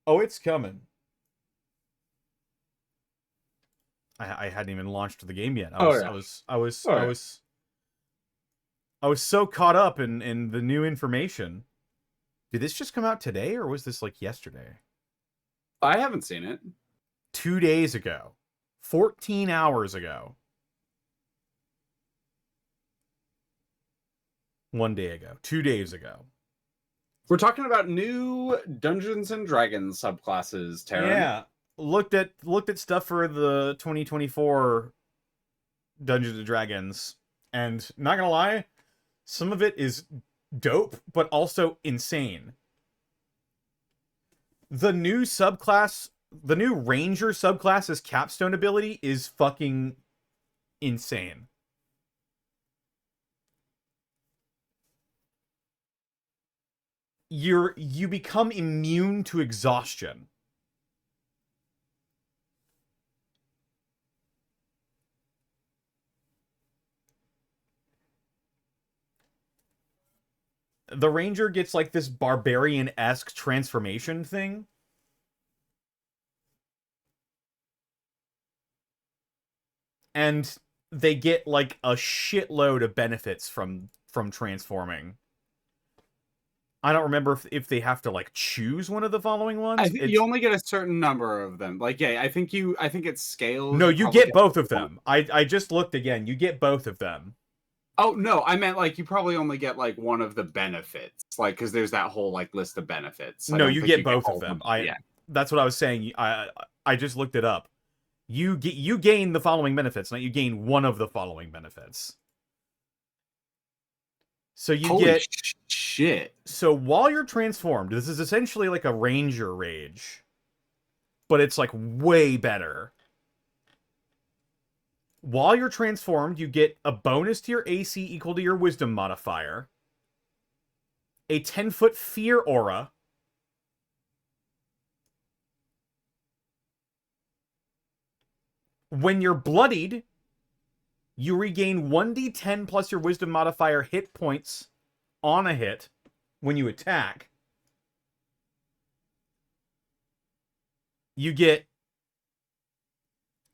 Oh, it's coming. I hadn't even launched the game yet. Oh yeah. I was so caught up in the new information. Did this just come out today, or was this like yesterday? I haven't seen it. 2 days ago. 14 hours ago. 1 day ago. 2 days ago. We're talking about new Dungeons and Dragons subclasses, Terran. Yeah. Looked at stuff for the 2024 Dungeons and Dragons, and not gonna lie, some of it is dope, but also insane. The new subclass, the new Ranger subclass's capstone ability is fucking insane. You become immune to exhaustion. The Ranger gets like this barbarian-esque transformation thing. And they get like a shitload of benefits from transforming. I don't remember if they have to like choose one of the following ones. I think you only get a certain number of them. Like, yeah, I think it scales. No, you get both of them. I just looked again. You get both of them. Oh no, I meant like you probably only get like one of the benefits, like because there's that whole like list of benefits. No, you get both of them. That's what I was saying. I just looked it up. You gain the following benefits, not you gain one of the following benefits. So you Holy shit. So while you're transformed, this is essentially like a Ranger Rage, but it's like way better. While you're transformed, you get a bonus to your AC equal to your Wisdom modifier, a 10-foot Fear Aura, when you're bloodied, you regain 1d10 plus your Wisdom modifier hit points on a hit when you attack. You get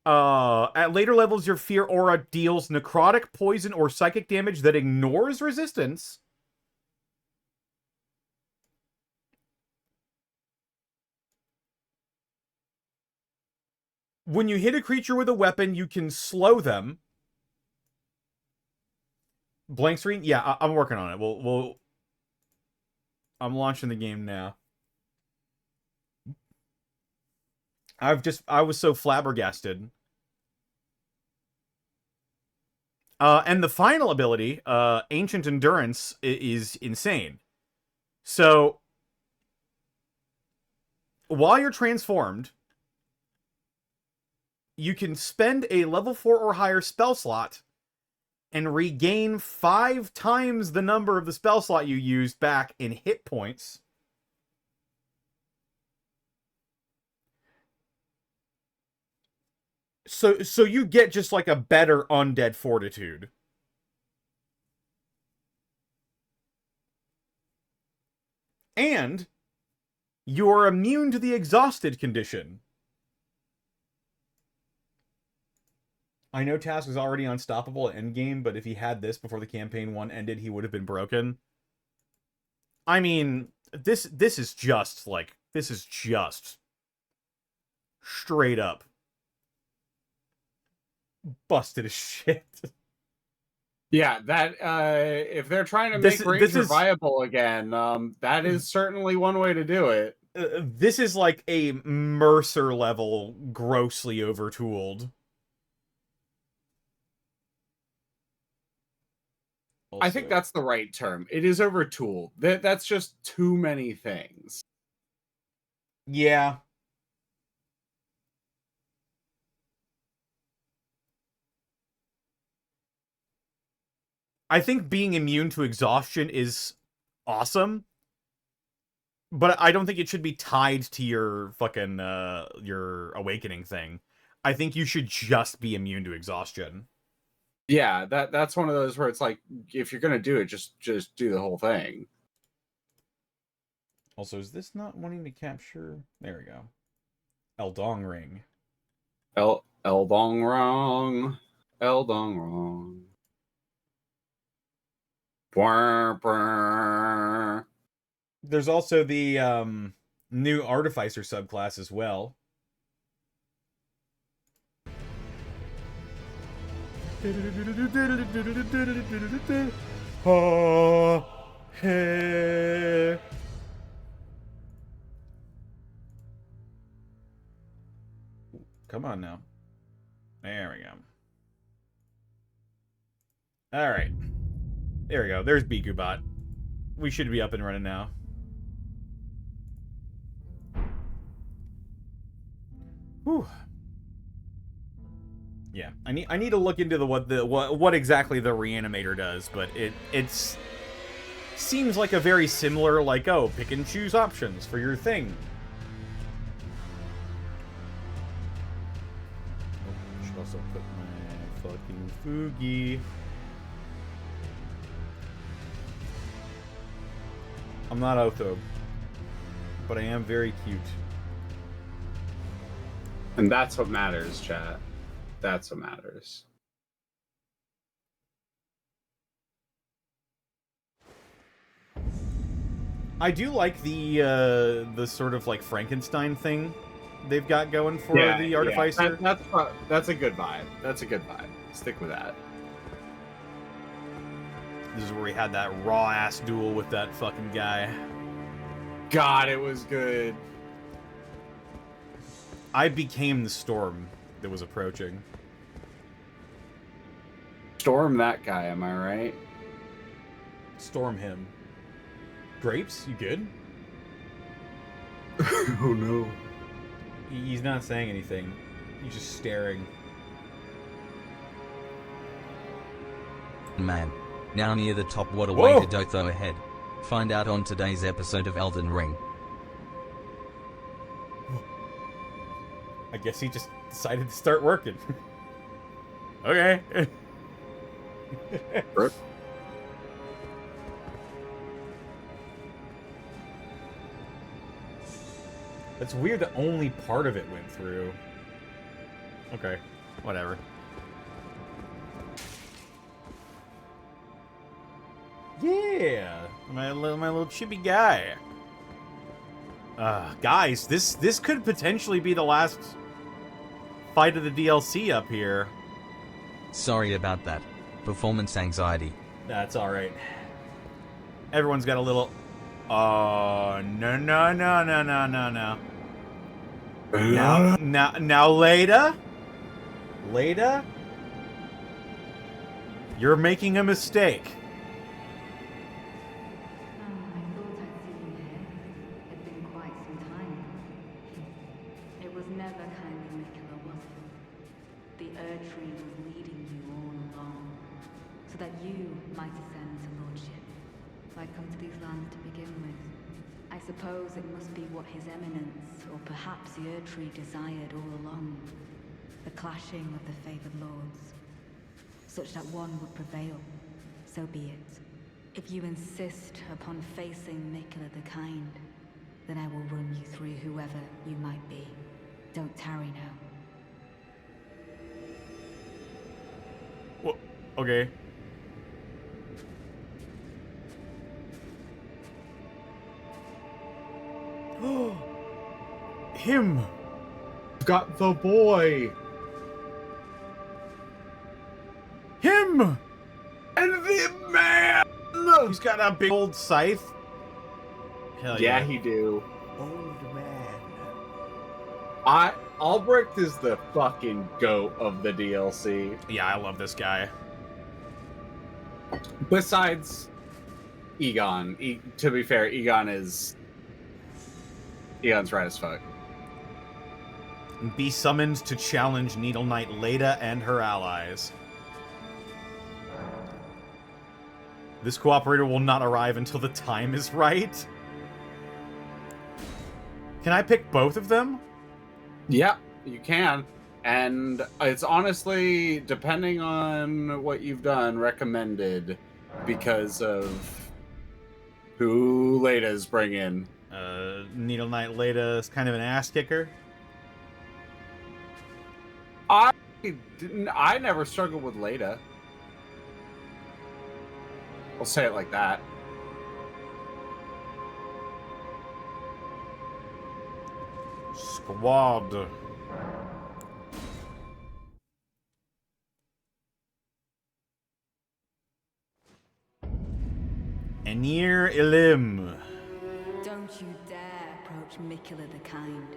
at later levels, your Fear Aura deals necrotic, poison, or psychic damage that ignores resistance. When you hit a creature with a weapon, you can slow them. Blank screen? Yeah, I'm working on it. I'm launching the game now. I was so flabbergasted. And the final ability, Ancient Endurance, is insane. So, while you're transformed, you can spend a level 4 or higher spell slot and regain 5 times the number of the spell slot you used back in hit points. So you get just like a better undead fortitude. And you're immune to the exhausted condition. I know Task is already unstoppable at endgame, but if he had this before the campaign 1 ended, he would have been broken. I mean, this is just straight up busted as shit. Yeah, that if they're trying to make Ranger viable again, that is certainly one way to do it. This is like a Mercer level, grossly overtooled. Also, I think that's the right term. It is overtooled. That's just too many things. Yeah. I think being immune to exhaustion is awesome, but I don't think it should be tied to your fucking your awakening thing. I think you should just be immune to exhaustion. Yeah, that's one of those where it's like, if you're gonna do it, just do the whole thing. Also, is this not wanting to capture? There we go. Eldong Ring. Eldong Rong. Eldong Rong. There's also the new Artificer subclass as well. Oh, hey. Come on now. There we go. All right. There we go. There's Bikubot. We should be up and running now. Whew. Yeah, I need to look into what exactly the reanimator does, but it's seems like a very similar, like, oh, pick and choose options for your thing. Oh, I should also put my fucking Fugi. I'm not Otho, but I am very cute. And that's what matters, chat. That's what matters. I do like the sort of like Frankenstein thing they've got going for the Artificer. Yeah. That's a good vibe. That's a good vibe. Stick with that. This is where we had that raw ass duel with that fucking guy. God, it was good. I became the storm that was approaching. Storm that guy, am I right? Storm him. Grapes, you good? Oh no. He's not saying anything. He's just staring. Man. Now near the top, what a way to Dotho ahead. Find out on today's episode of Elden Ring. I guess he just decided to start working. Okay. That's weird that only part of it went through. Okay, whatever. Yeah, my little chippy guy. Guys, this could potentially be the last fight of the DLC up here. Sorry about that. Performance anxiety. That's all right. Everyone's got a little. Oh no no no no no no no. Now, Leda, you're making a mistake. Suppose it must be what His Eminence, or perhaps the Erdtree, desired all along. The clashing of the favored lords. Such that one would prevail. So be it. If you insist upon facing Miquella the Kind, then I will run you through whoever you might be. Don't tarry now. Well, okay. Him! Got the boy! Him! And the man! He's got a big old scythe. Hell yeah, he do. Old man. Albrecht is the fucking goat of the DLC. Yeah, I love this guy. Besides Egon. To be fair, Egon's right as fuck. Be summoned to challenge Needle Knight Leda and her allies. This cooperator will not arrive until the time is right. Can I pick both of them? Yeah, you can. And it's honestly, depending on what you've done, recommended because of who Leda's bringing. Needle Knight Leda is kind of an ass kicker. I never struggled with Leda. I'll say it like that. Squad. Anir Ilim. Don't you dare approach Miquella the Kind.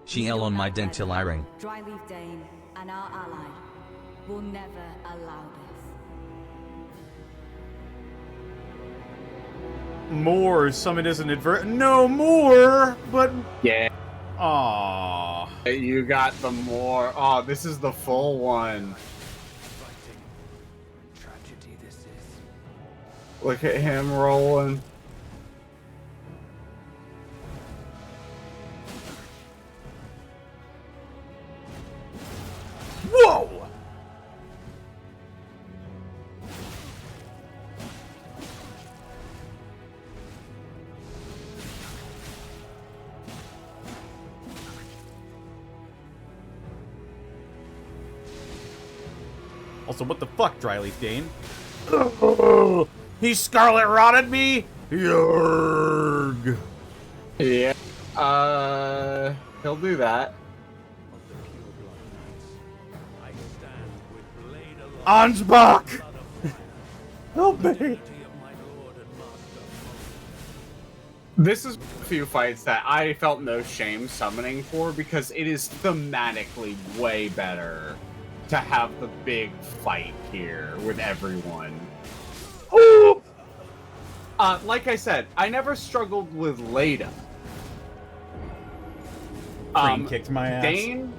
Shiel on my dentillaring. Dryleaf Dane and our ally will never allow this. More summon isn't advert. No more, but Yeah. Aww. You got the more. Oh, this is the full one. Tragedy this is. Look at him rolling. Whoa! Also, what the fuck, Dryleaf Dane? He Scarlet Rotted me? Yarg! Yeah. He'll do that. Ansbach! Help me! This is a few fights that I felt no shame summoning for because it is thematically way better to have the big fight here with everyone. Oh! Like I said, I never struggled with Leda. Crane kicked my ass. Dane,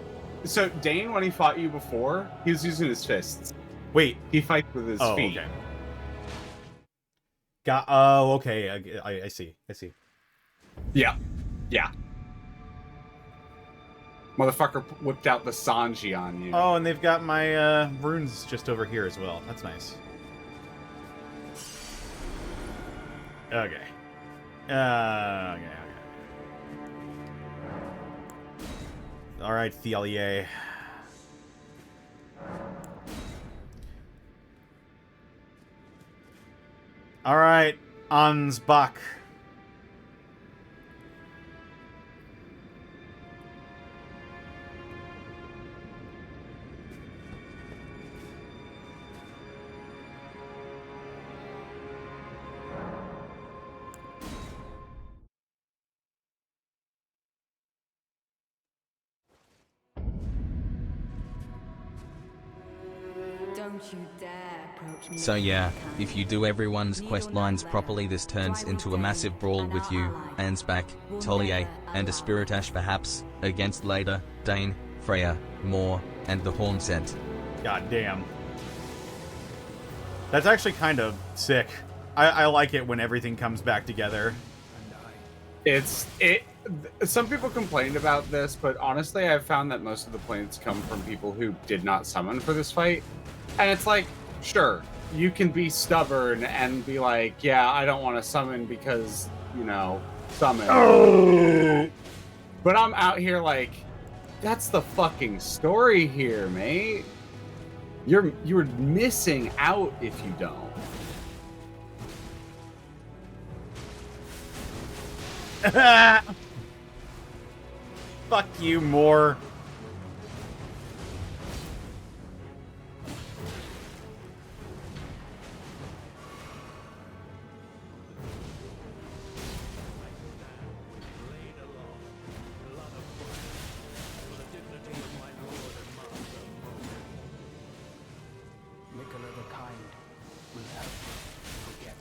so Dane, when he fought you before, he was using his fists. Wait. He fights with his feet. Okay. Oh, okay. I see. I see. Yeah. Yeah. Motherfucker whipped out the Sanji on you. Oh, and they've got my runes just over here as well. That's nice. Okay. Okay. Alright, Thelier. Alright, Ansbach. Don't you dare approach me. So yeah, if you do everyone's quest lines properly, this turns into a massive brawl with you, Ansbach, Tolier, and a Spirit Ash perhaps, against Leda, Dane, Freya, Moore, and the Hornsent. God damn. That's actually kind of sick. I like it when everything comes back together. Some people complained about this, but honestly, I've found that most of the complaints come from people who did not summon for this fight. And it's like, sure, you can be stubborn and be like, yeah, I don't want to summon because, you know, summon. Oh. But I'm out here like, that's the fucking story here, mate. You're missing out if you don't. Fuck you, Moore. Miquella the Kind will help forget.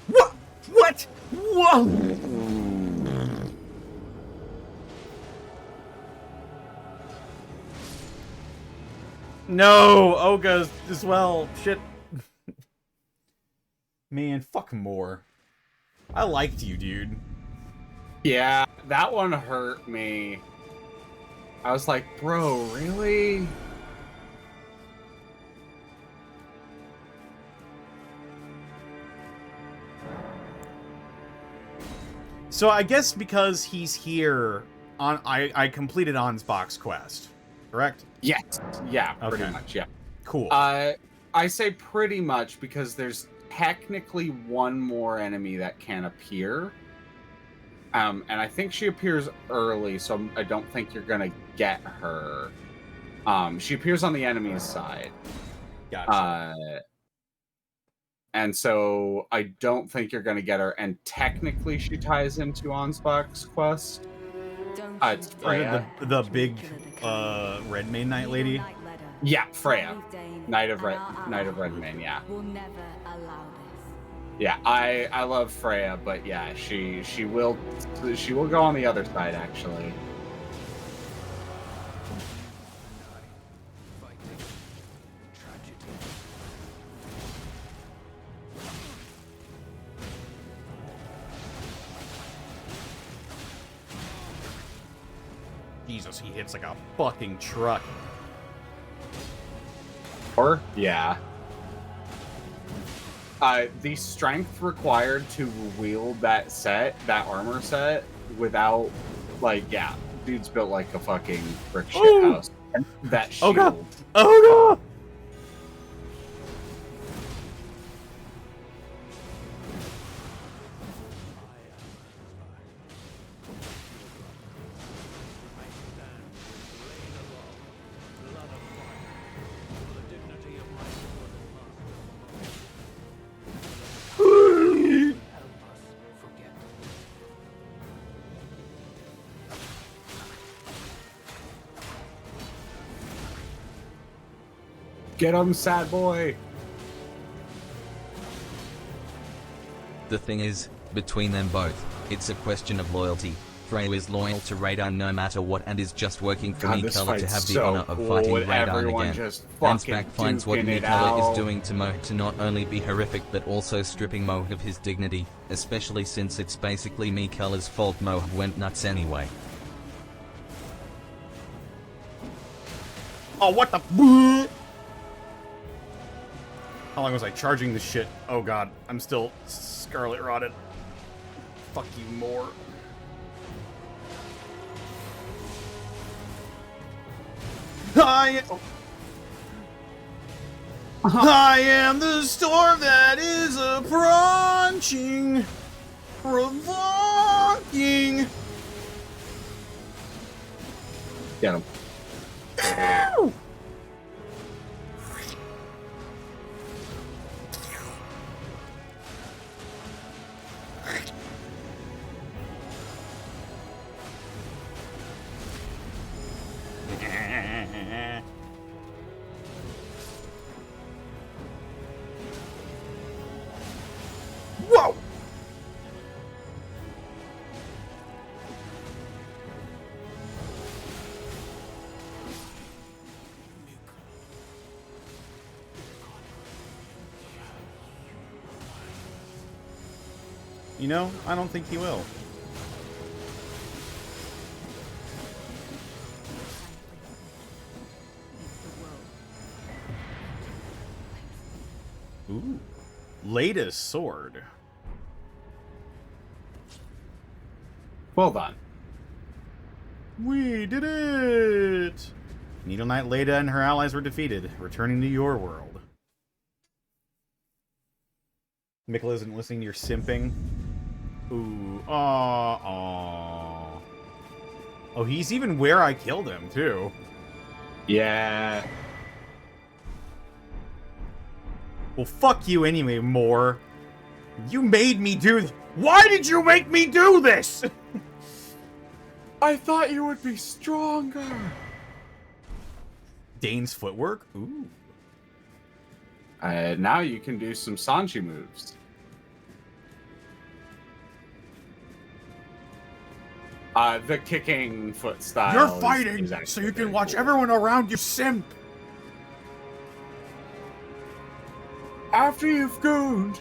What? What? Whoa! No, Olga as well. Shit. Man, fuck Moore. I liked you, dude. Yeah, that one hurt me. I was like, bro, really? So I guess because he's here, I completed Ansbach's quest, correct? Yes. Yeah, pretty Okay. much, yeah. Cool. I say pretty much because there's technically one more enemy that can appear. And I think she appears early, so I don't think you're gonna get her. She appears on the enemy's side. Gotcha. And so I don't think you're gonna get her. And technically she ties into Ansbach's quest. Don't It's you Freya. dare The touch big Nicola the Kind. Red Mane Knight lady. Knight led her. Yeah, Freya. Brave Dane Knight of and our ally Redmane, yeah. will never allow this. Yeah, I love Freya, but yeah, she will go on the other side actually. Fighting tragedy. Jesus, he hits like a fucking truck. Or yeah. The strength required to wield that armor set, without, like, yeah, dude's built like a fucking brick shit Ooh. house. And that Oh, shield. God. Oh god! Forget. Get him, sad boy. The thing is, between them both, it's a question of loyalty. Freya is loyal to Radar no matter what and is just working for God, this Mikala to fight's have the so honor of cool fighting with Radar everyone again. just fucking Ansbach finds what duking it Mikala out. is doing to Mo to not only be horrific but also stripping Mo of his dignity, especially since it's basically Mikala's fault Mo went nuts anyway. Oh, what the? How long was I charging this shit? Oh god, I'm still scarlet rotted. Fuck you more. I am the storm that is approaching, provoking. Get him. Ow! Whoa! You know, I don't think he will. Ooh. Latest sword. Well done. We did it! Needle Knight Leda and her allies were defeated, returning to your world. Mikkel isn't listening to your simping. Ooh, aw. Oh, he's even where I killed him, too. Yeah. Well, fuck you anyway, Moore. You made me do Why did you make me do this? I thought you would be stronger. Dane's footwork? Ooh. Now you can do some Sanji moves. The kicking foot style. You're is fighting actually so you very can watch cool. everyone around you simp. After you've gooned,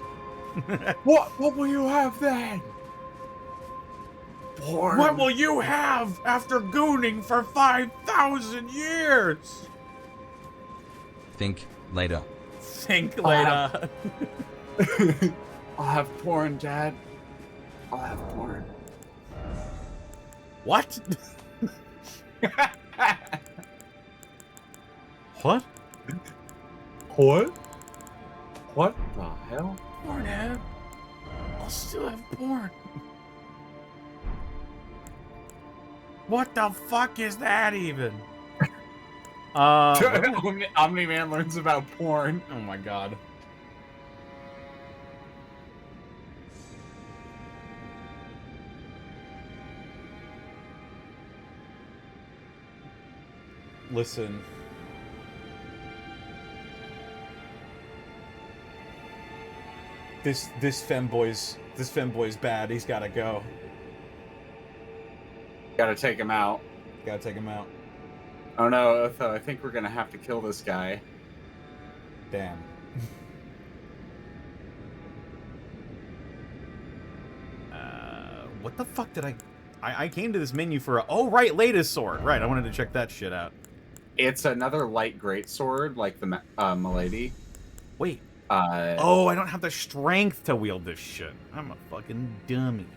what will you have then? Porn. What will you have after gooning for 5,000 years? Think later. Think I'll later. I'll have porn, Dad. I'll have porn. What? What? What? What the hell? Pornhub. I'll still have porn. What the fuck is that even? Omni-Man learns about porn. Oh my god. Listen. This femboy's bad. He's gotta go. Gotta take him out. Gotta take him out. Oh no, Otho, I think we're gonna have to kill this guy. Damn. What the fuck did I came to this menu for a... Oh, right, latest sword. Right, I wanted to check that shit out. It's another light greatsword, like the Milady. Wait. Uh, Oh, I don't have the strength to wield this shit. I'm a fucking dummy.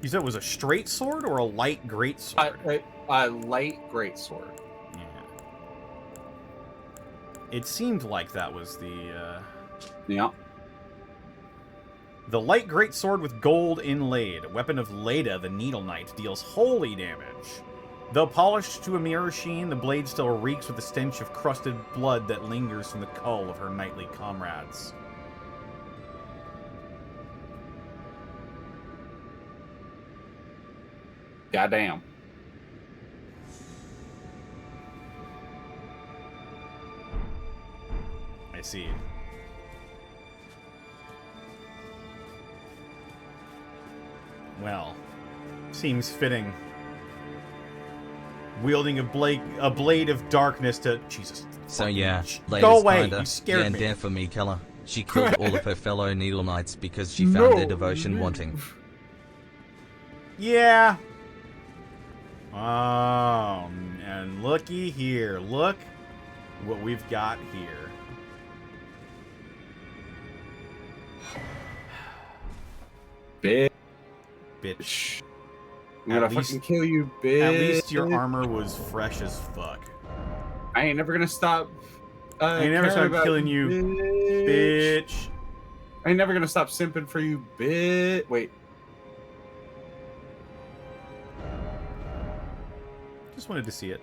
You said it was a straight sword or a light great sword? light greatsword. Yeah. It seemed like that was the, Yeah. The light great sword with gold inlaid. Weapon of Leda, the Needle Knight, deals holy damage. Though polished to a mirror sheen, the blade still reeks with the stench of crusted blood that lingers from the cull of her knightly comrades. Goddamn. I see. Well, seems fitting. Wielding a blade of darkness to... Jesus. So yeah, Go Lada's away, kinda you scared me. there for me, Keller. She killed all of her fellow Needle Knights because she found their devotion wanting. Yeah. Oh, and looky here. Look what we've got here. Bitch. I'm gonna At least- fucking kill you, bitch. At least your armor was fresh as fuck. I ain't never gonna stop. I ain't never caring stop about killing you, bitch. I ain't never gonna stop simping for you, bitch. Wait. Just wanted to see it.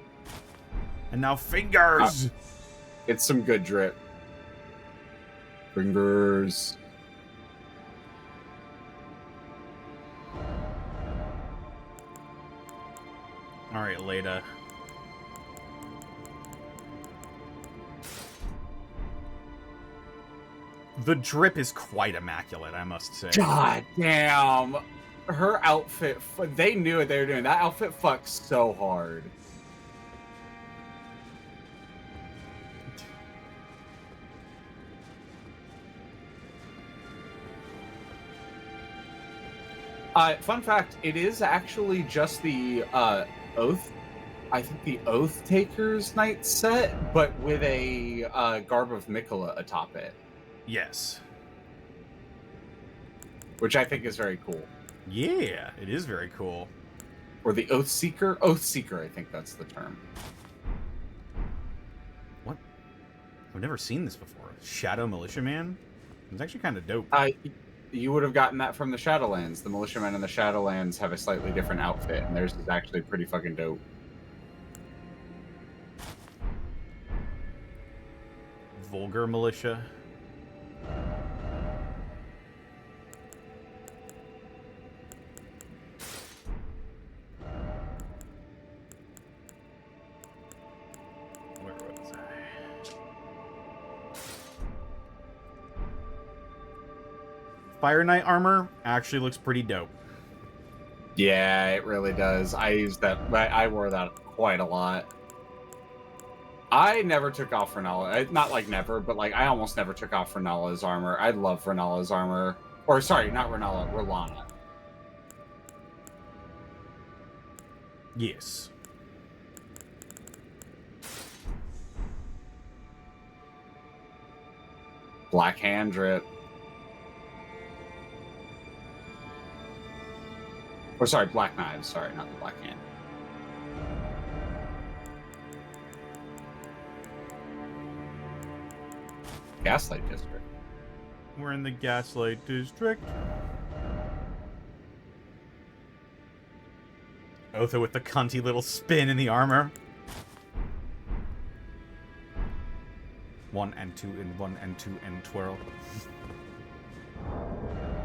And now fingers. It's some good drip. Fingers. All right, Leda. The drip is quite immaculate, I must say. God damn. Her outfit, they knew what they were doing. That outfit fucks so hard. Fun fact, it is actually just the Oath, I think the Oath Taker's Knight set, but with a Garb of Mikola atop it, Yes. which I think is very cool. Yeah, it is very cool. Or the Oath Seeker? Oath Seeker, I think that's the term. What? I've never seen this before. Shadow Militiaman? It's actually kind of dope. You would have gotten that from the Shadowlands. The Militiamen in the Shadowlands have a slightly different outfit, and theirs is actually pretty fucking dope. Vulgar Militia. Where was I? Fire Knight armor actually looks pretty dope. Yeah, it really does. I used that. I wore that quite a lot. I never took off Renala. Not like never, but like I almost never took off Renala's armor. I love Renala's armor. Or sorry, not Renala, R'Lana. Yes. Black Hand drip. Or sorry, Black Knives. Sorry, not the Black Hand. Gaslight District. We're in the Gaslight District. Otho with the cunty little spin in the armor. 1 and 2 and 1 and 2 and twirl.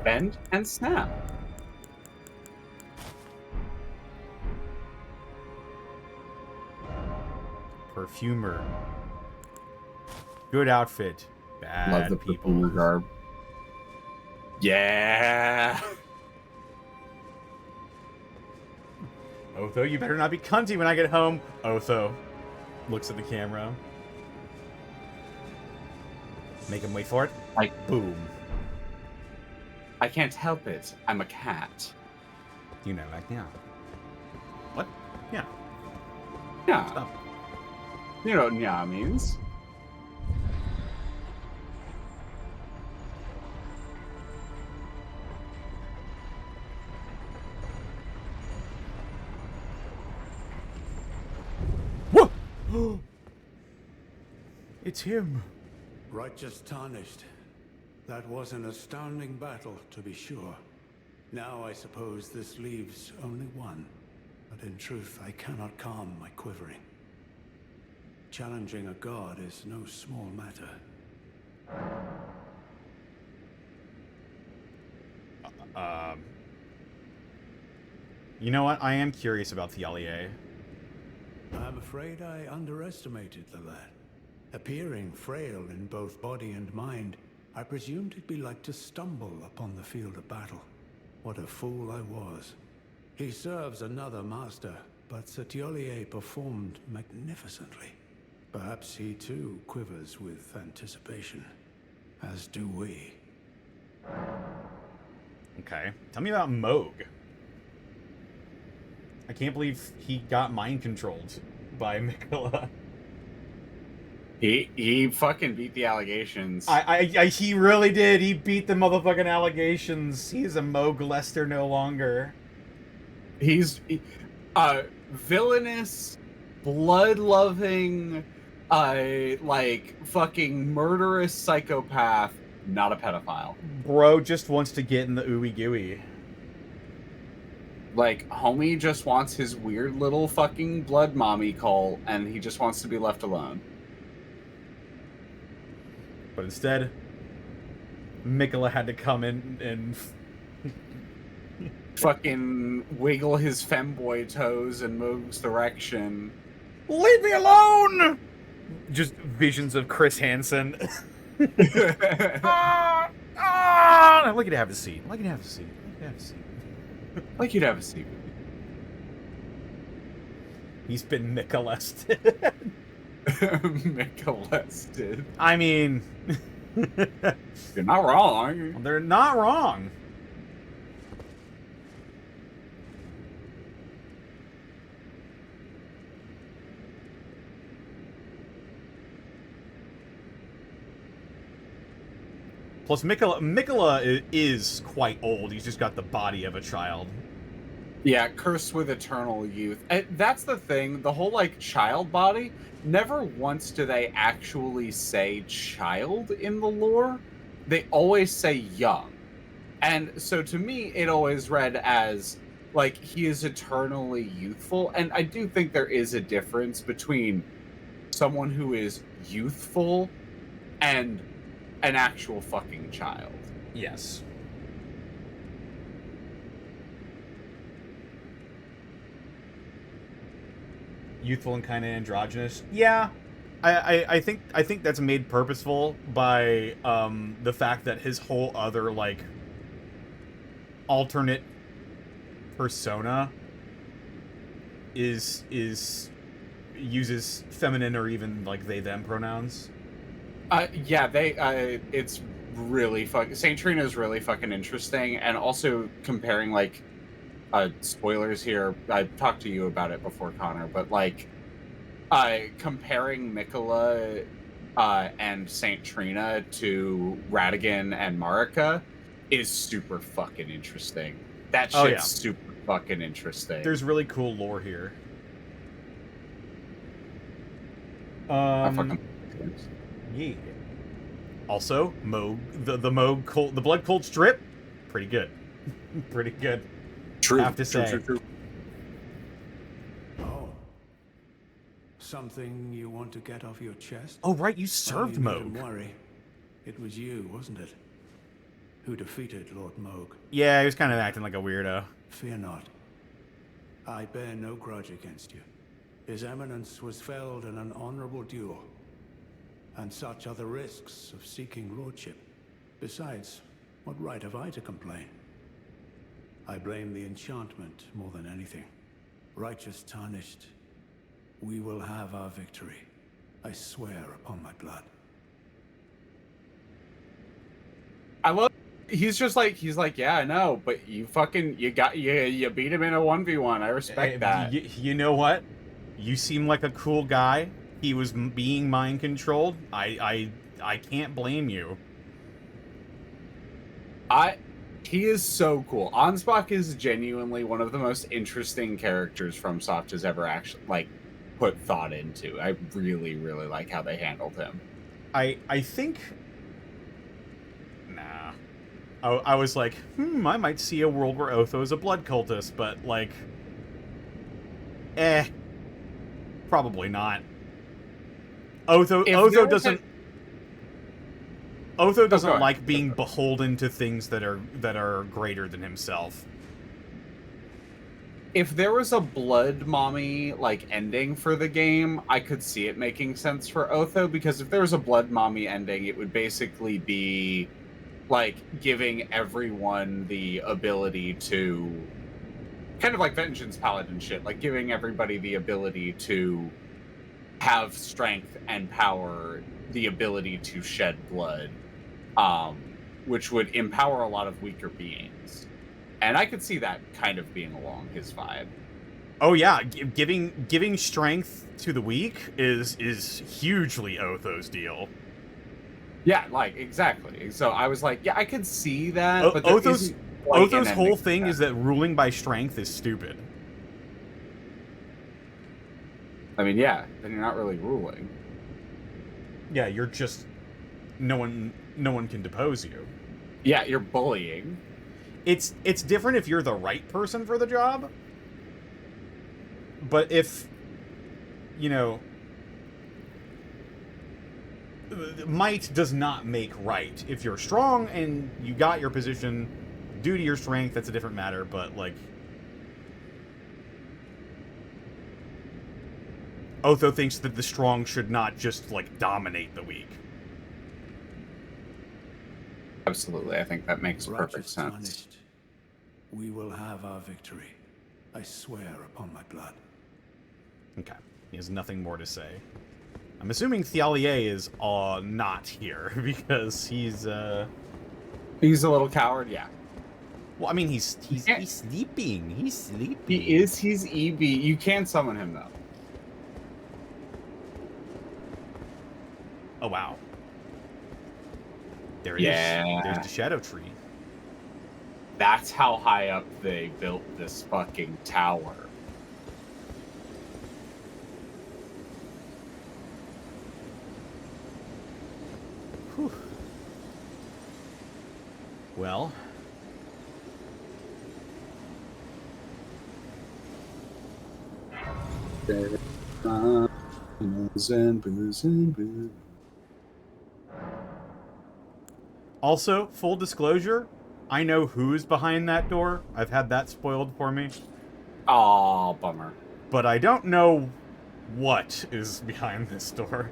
Bend and snap. Perfumer. Good outfit. Bad Love the people. people garb. Yeah. Otho, you better not be cunty when I get home. Otho looks at the camera. Make him wait for it. Boom. I can't help it. I'm a cat. You know, like, yeah. What? Yeah. Yeah. Stop. You know what nya means. Whoa! It's him. Righteous tarnished. That was an astounding battle, to be sure. Now I suppose this leaves only one. But in truth, I cannot calm my quivering. Challenging a god is no small matter. You know what? I am curious about Thialier. I'm afraid I underestimated the lad. Appearing frail in both body and mind, I presumed it'd be like to stumble upon the field of battle. What a fool I was. He serves another master, but Thialier performed magnificently. Perhaps he too quivers with anticipation, as do we. Okay. Tell me about Moog. I can't believe he got mind controlled by Miquella. He fucking beat the allegations. He really did. He beat the motherfucking allegations. He's a Moog Lester no longer. He's villainous, blood-loving, like fucking murderous psychopath, not a pedophile. Bro just wants to get in the ooey gooey. Like, homie just wants his weird little fucking blood mommy cult, and he just wants to be left alone. But instead, Miquella had to come in and Fucking wiggle his femboy toes in Moog's direction. leave me alone. Just visions of Chris Hansen. I'd like you to have a seat. I'd like you to have a seat. I'd like you to have a seat. Like you'd have a seat. He's been Miquelasted. Miquelasted. I mean, You're not wrong. they're not wrong. Plus, Miquella is quite old. He's just got the body of a child. Yeah, cursed with eternal youth. That's the thing. The whole, like, child body, never once do they actually say child in the lore. They always say young. And so to me, it always read as, like, he is eternally youthful. And I do think there is a difference between someone who is youthful and an actual fucking child. Yes. Youthful and kind of androgynous. Yeah, I think that's made purposeful by the fact that his whole other like alternate persona is uses feminine or even like they them pronouns. Yeah, it's really Saint Trina is really fucking interesting, and also comparing like, spoilers here. I talked to you about it before, Connor, but like, comparing Miquella, and Saint Trina to Ratigan and Marika is super fucking interesting. That shit's Oh, yeah. super fucking interesting. There's really cool lore here. I fucking Yeah. Also, Moog, the Moog cult, the Blood Cult strip, pretty good. Pretty good. true. have to say. True. Oh. Something you want to get off your chest? Oh, right, you served you needn't Moog. worry. It was you, wasn't it? Who defeated Lord Moog. Yeah, he was kind of acting like a weirdo. Fear not. I bear no grudge against you. His Eminence was felled in an honorable duel. And such are the risks of seeking lordship. Besides, what right have I to complain? I blame the enchantment more than anything. Righteous tarnished, we will have our victory. I swear upon my blood. I love. He's like, yeah, I know, but you beat him in a 1v1. I respect that. You know what? You seem like a cool guy. He was being mind controlled. I can't blame you. He is so cool. Ansbach is genuinely one of the most interesting characters FromSoft has ever actually like put thought into. I really, really like how they handled him. I think. Nah. I was like, I might see a world where Otho is a blood cultist, but like, probably not. Otho doesn't like being beholden to things that are greater than himself. If there was a blood mommy like ending for the game, I could see it making sense for Otho, because if there was a blood mommy ending, it would basically be like giving everyone the ability to kind of like Vengeance Paladin shit, like giving everybody the ability to have strength and power, the ability to shed blood, which would empower a lot of weaker beings. And I could see that kind of being along his vibe. Oh yeah, giving strength to the weak is hugely Otho's deal. Yeah, like exactly. So I was like, yeah, I could see that. But Otho's whole ending thing is that ruling by strength is stupid. I mean, yeah, then you're not really ruling. Yeah, you're just no one can depose you. Yeah, you're bullying. It's different if you're the right person for the job. But if, you know, might does not make right. If you're strong and you got your position due to your strength, that's a different matter, but like Otho thinks that the strong should not just like dominate the weak. Absolutely, I think that makes perfect Righteous sense. tarnished, we will have our victory. I swear upon my blood. Okay. He has nothing more to say. I'm assuming Thialier is not here because he's He's a little coward, yeah. well, I mean he's sleeping. He's sleeping. He's EB. You can summon him though. Oh wow. There he is. There's the Shadow Tree. That's how high up they built this fucking tower. Whew. Well. Also, full disclosure, I know who's behind that door. I've had that spoiled for me. Aw, bummer. But I don't know what is behind this door.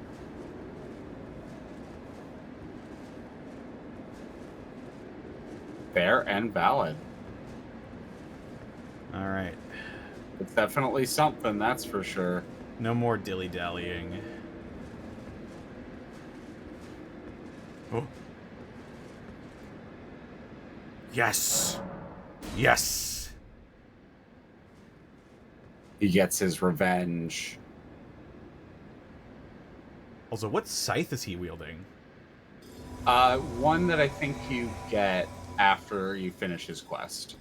Fair and valid. Alright. It's definitely something, that's for sure. No more dilly-dallying. Oh. Yes! Yes! He gets his revenge. Also, what scythe is he wielding? One that I think you get after you finish his quest.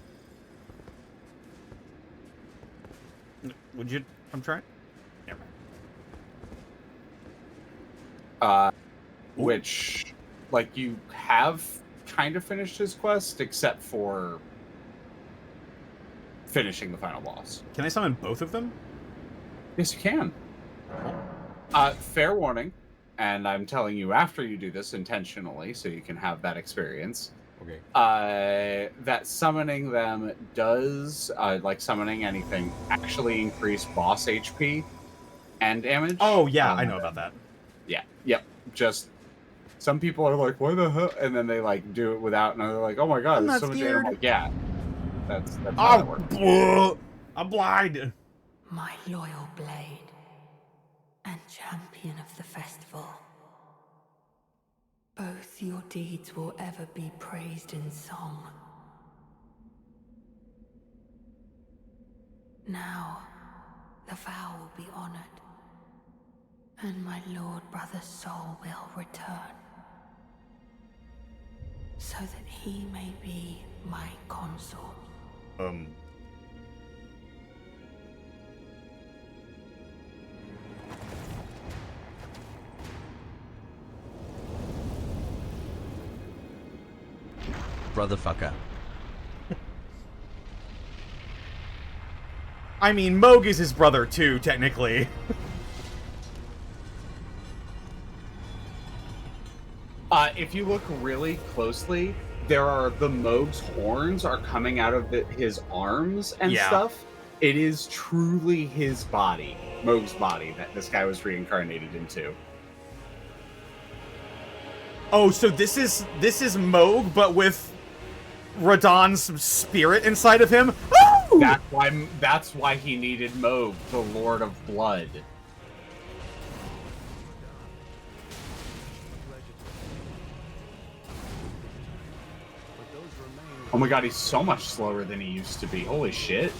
Would you... I'm trying? Yeah. Which, like, you have kind of finished his quest, except for finishing the final boss. Can I summon both of them? Yes, you can. Fair warning, and I'm telling you after you do this intentionally, so you can have that experience. Okay. That summoning them does, like summoning anything, actually increase boss HP and damage. Oh, yeah, I know about that. Yeah, yep. Just some people are like, "Why the hell?" And then they like do it without, and they're like, "Oh my god, I'm there's not so much scared. animal." Yeah, that's how that works. Oh, I'm blind. My loyal blade and champion of the festival. Both your deeds will ever be praised in song. Now, the vow will be honored, and my lord brother's soul will return, so that he may be my consort. Brotherfucker. I mean, Moog is his brother too, technically. If you look really closely, there are the Moog's horns are coming out of his arms and Yeah. stuff. It is truly his body, Moog's body, that this guy was reincarnated into. Oh, so this is Moog, but with Radahn's spirit inside of him? Woo! That's why he needed Moog, the Lord of Blood. Oh my god, he's so much slower than he used to be. Holy shit.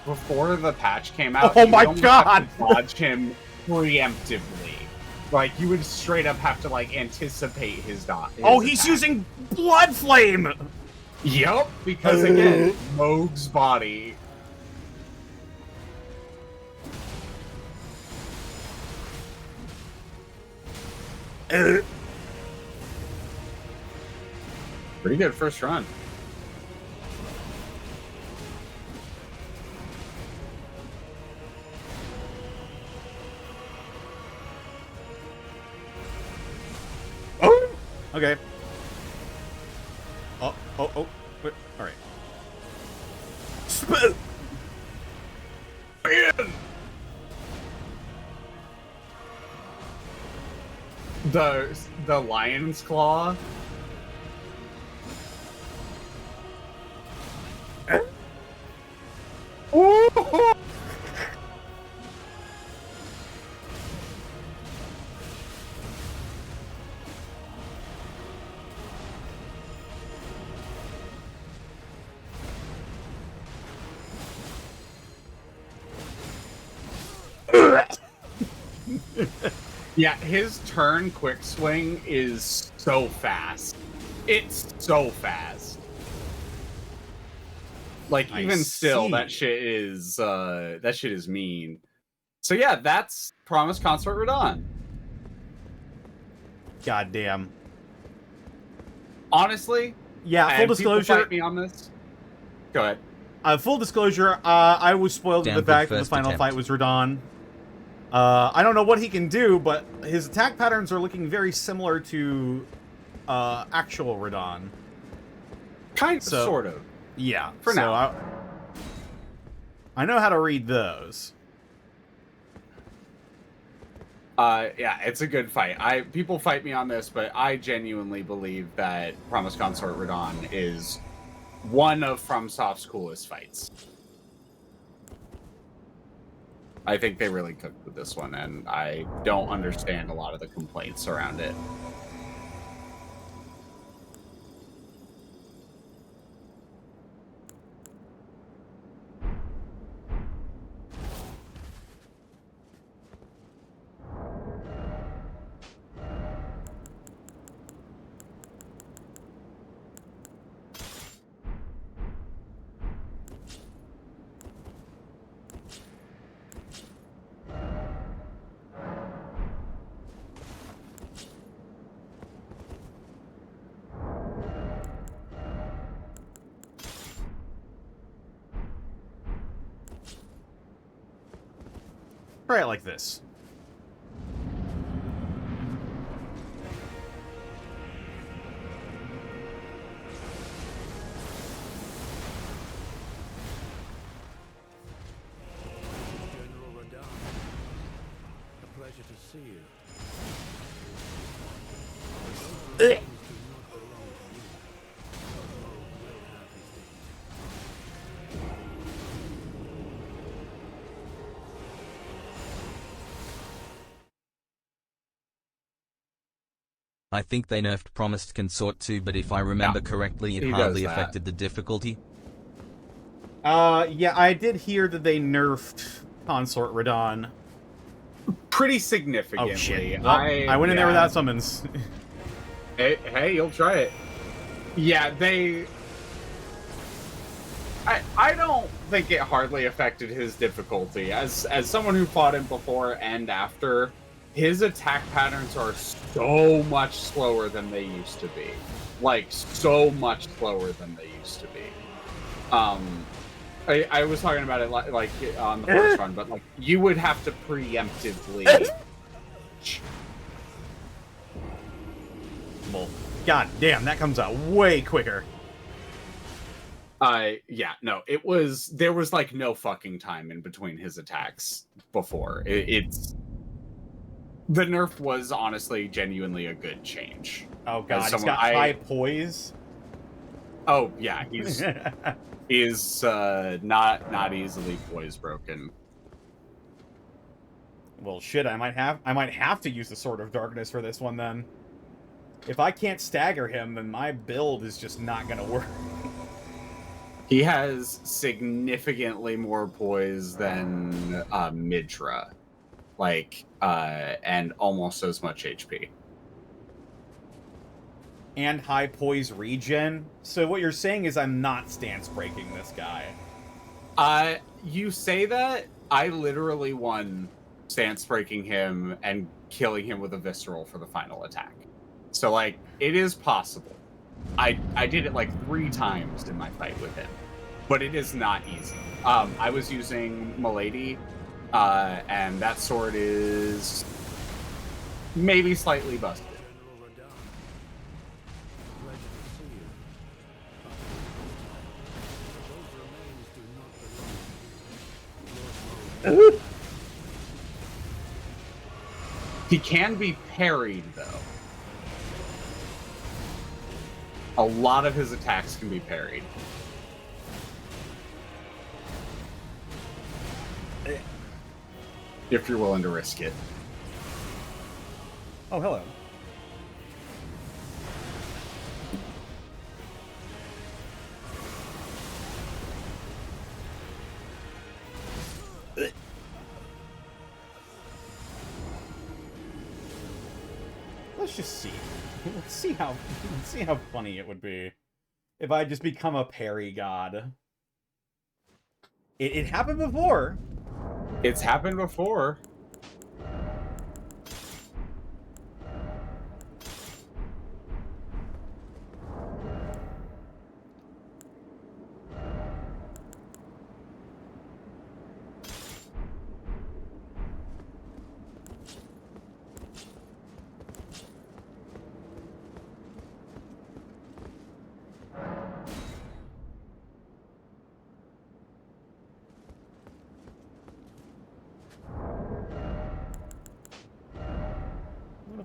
Before the patch came out, Oh you my almost God! have to dodge him preemptively. Like, you would straight up have to, like, anticipate his dot. Oh, he's using Blood Flame! Yup, because again, Moog's body. Pretty good first run. Oh! Okay. Oh. Wait, alright. Spit! The lion's claw. Ooh! Yeah, his turn quick swing is so fast. It's so fast. Like, I even still, see. that shit is mean. So yeah, that's Promised Consort Radahn. Goddamn. Honestly, Yeah, full and people disclosure. fight me on this. Go ahead. Full disclosure, I was spoiled with the Damn fact good that the first final attempt. fight was Radahn. I don't know what he can do, but his attack patterns are looking very similar to actual Radahn. Sort of. Yeah. For so now. I know how to read those. Yeah, it's a good fight. People fight me on this, but I genuinely believe that Promise Consort Radahn is one of FromSoft's coolest fights. I think they really cooked with this one, and I don't understand a lot of the complaints around it. Try it like this. General Radahn. A pleasure to see you. I think they nerfed Promised Consort too, but if I remember correctly, it he hardly does that. affected the difficulty. Yeah, I did hear that they nerfed Consort Radahn. Pretty significantly. Oh shit! Well, I went in there without summons. Hey, you'll try it. Yeah, I don't think it hardly affected his difficulty. As someone who fought him before and after, his attack patterns are so much slower than they used to be. Like, so much slower than they used to be. I was talking about it like on the first run, but like you would have to preemptively. Well, god damn, that comes out way quicker. Yeah, no, there was like no fucking time in between his attacks before. The nerf was honestly genuinely a good change. Oh god, As he's someone- got high poise. Oh yeah, he's not easily poise broken. Well, shit, I might have to use the Sword of Darkness for this one then. If I can't stagger him, then my build is just not gonna work. He has significantly more poise than Midra, and almost as much HP. And high poise regen. So what you're saying is I'm not stance breaking this guy. You say that, I literally won stance breaking him and killing him with a visceral for the final attack. So like, it is possible. I did it like 3 times in my fight with him, but it is not easy. I was using Milady, and that sword is maybe slightly busted. He can be parried, though. A lot of his attacks can be parried. If you're willing to risk it. Oh, hello. Let's just see. Let's see how funny it would be if I just become a parry god. It happened before. It's happened before.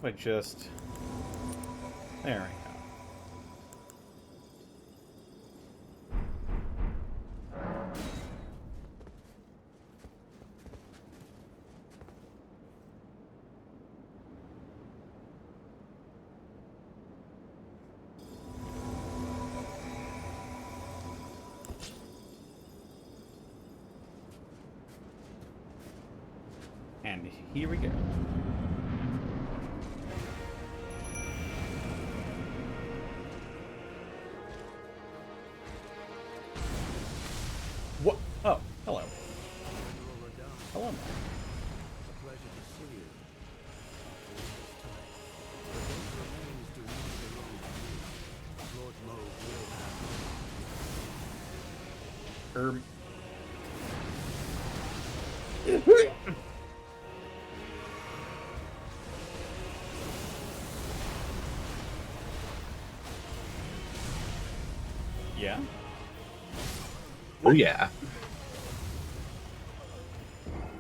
I just... There we go. And here we go. What? Oh, hello. Hello. A pleasure to see you. After all this time. But those remains do not belong to you. Lord Mo will have them. Yeah? Oh yeah.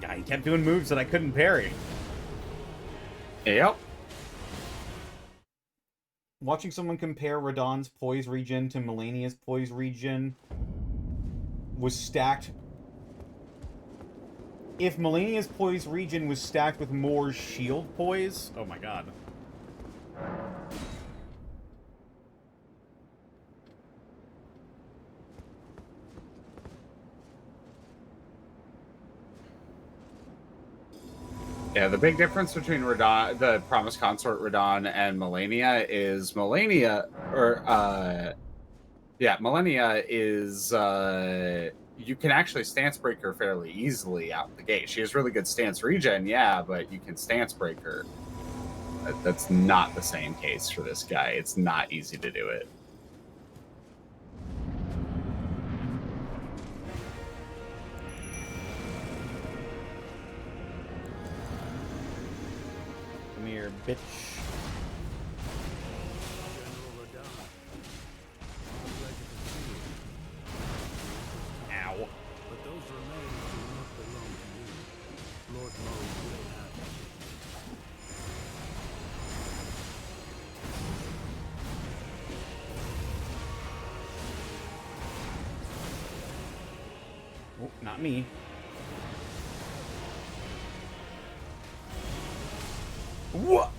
Yeah, he kept doing moves that I couldn't parry. Yep. Watching someone compare Radahn's poise regen to Melania's poise regen was stacked. If Melania's poise regen was stacked with Moore's shield poise, oh my god. Yeah, the big difference between Radahn, the Promised Consort Radahn, and Melania is Melania is you can actually stance break her fairly easily out the gate. She has really good stance regen, yeah, but you can stance break her. That's not the same case for this guy. It's not easy to do it. Come here, bitch. General Radahn. A pleasure to see you. Ow. But those remains do not belong to you. Lord Mo will have them. Oh, not me. What?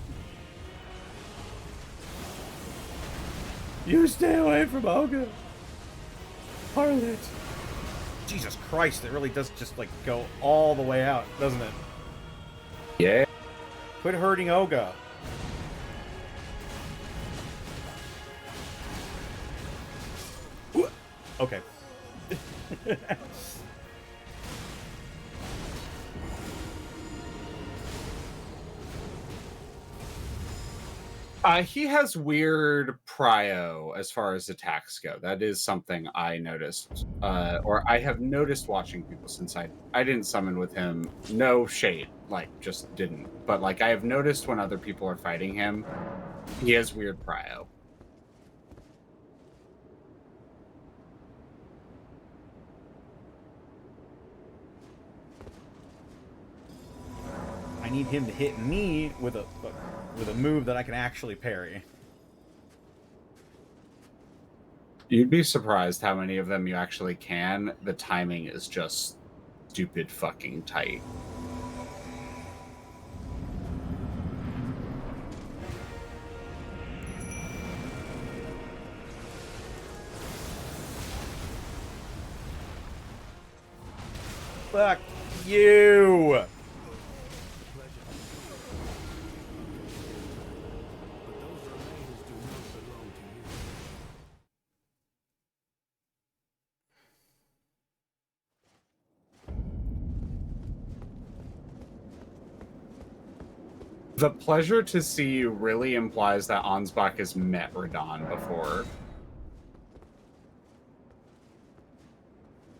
You stay away from Olga. Harlot. Jesus Christ, it really does just, like, go all the way out, doesn't it? Yeah. Quit hurting Olga. Okay. He has weird prio as far as attacks go. That is something I noticed, or I have noticed watching people since I didn't summon with him. No shade, like just didn't. But like I have noticed when other people are fighting him, he has weird prio. I need him to hit me with a move that I can actually parry. You'd be surprised how many of them you actually can. The timing is just stupid fucking tight. Fuck you! The pleasure to see you really implies that Ansbach has met Radahn before.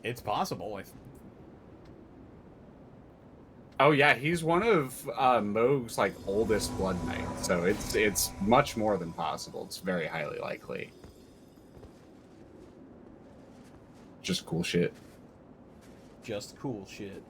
It's possible. Oh yeah, he's one of Mohg's like oldest Blood Knights, so it's much more than possible. It's very highly likely. Just cool shit. Just cool shit.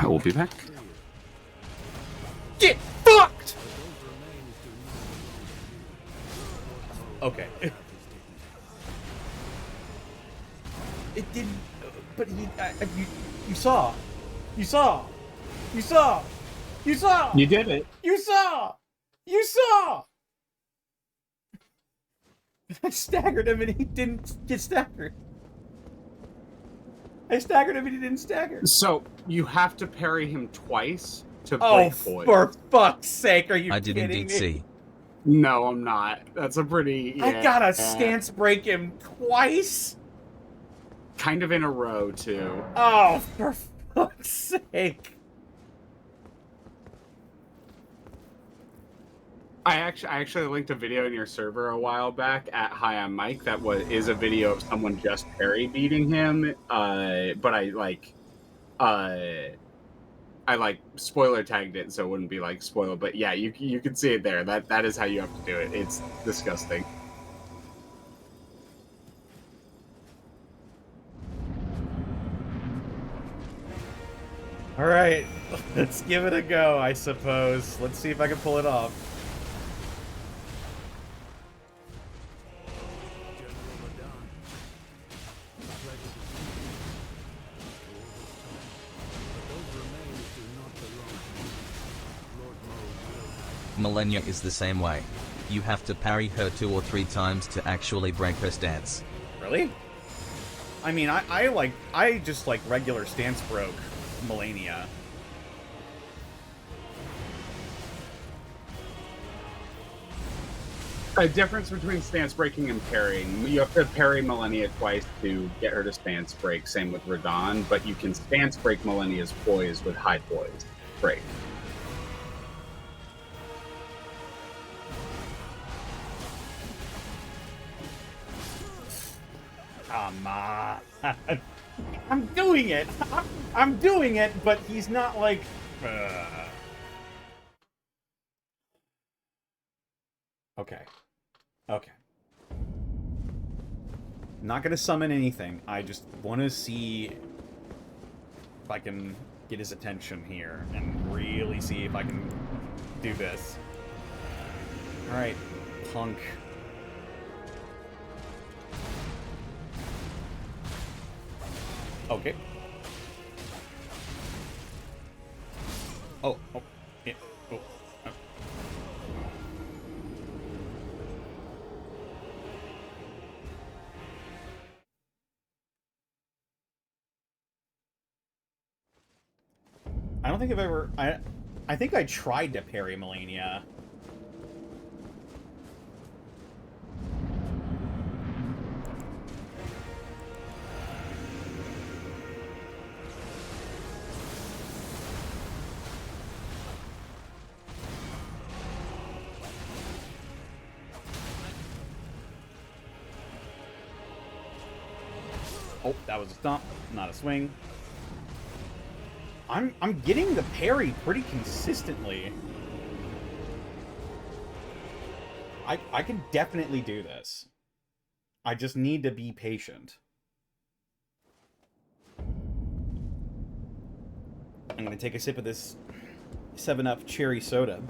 I will be back. Get fucked! Okay. It didn't... But he... you saw. You saw. You saw. You saw. You did it. You saw. You saw. I staggered him and he didn't get staggered. I staggered him and he didn't stagger. So you have to parry him twice to Oh, break poise. for fuck's sake, are you I did kidding indeed me? see. No, I'm not. That's a pretty. I yeah, gotta stance break him twice? kind of in a row too. Oh, for fuck's sake. I actually linked a video in your server a while back at Hi I'm Mike that is a video of someone just parry beating him. But I spoiler tagged it so it wouldn't be like spoiler. But yeah, you can see it there. That is how you have to do it. It's disgusting. All right, let's give it a go, I suppose. Let's see if I can pull it off. Millennia is the same way. You have to parry her 2 or 3 times to actually break her stance. Really? I mean, I just like regular stance broke Melania. A difference between stance breaking and parrying. You have to parry Millennia twice to get her to stance break. Same with Radahn, but you can stance break Millennia's poise with high poise break. Come on. I'm doing it. I'm doing it, but he's not like... Okay. Okay. Not gonna summon anything. I just want to see if I can get his attention here and really see if I can do this. Alright, punk. Okay. Oh, yeah, oh. I don't think I've ever... I think I tried to parry Melania. Oh, that was a stomp, not a swing. I'm getting the parry pretty consistently. I can definitely do this. I just need to be patient. I'm gonna take a sip of this 7-Up cherry soda.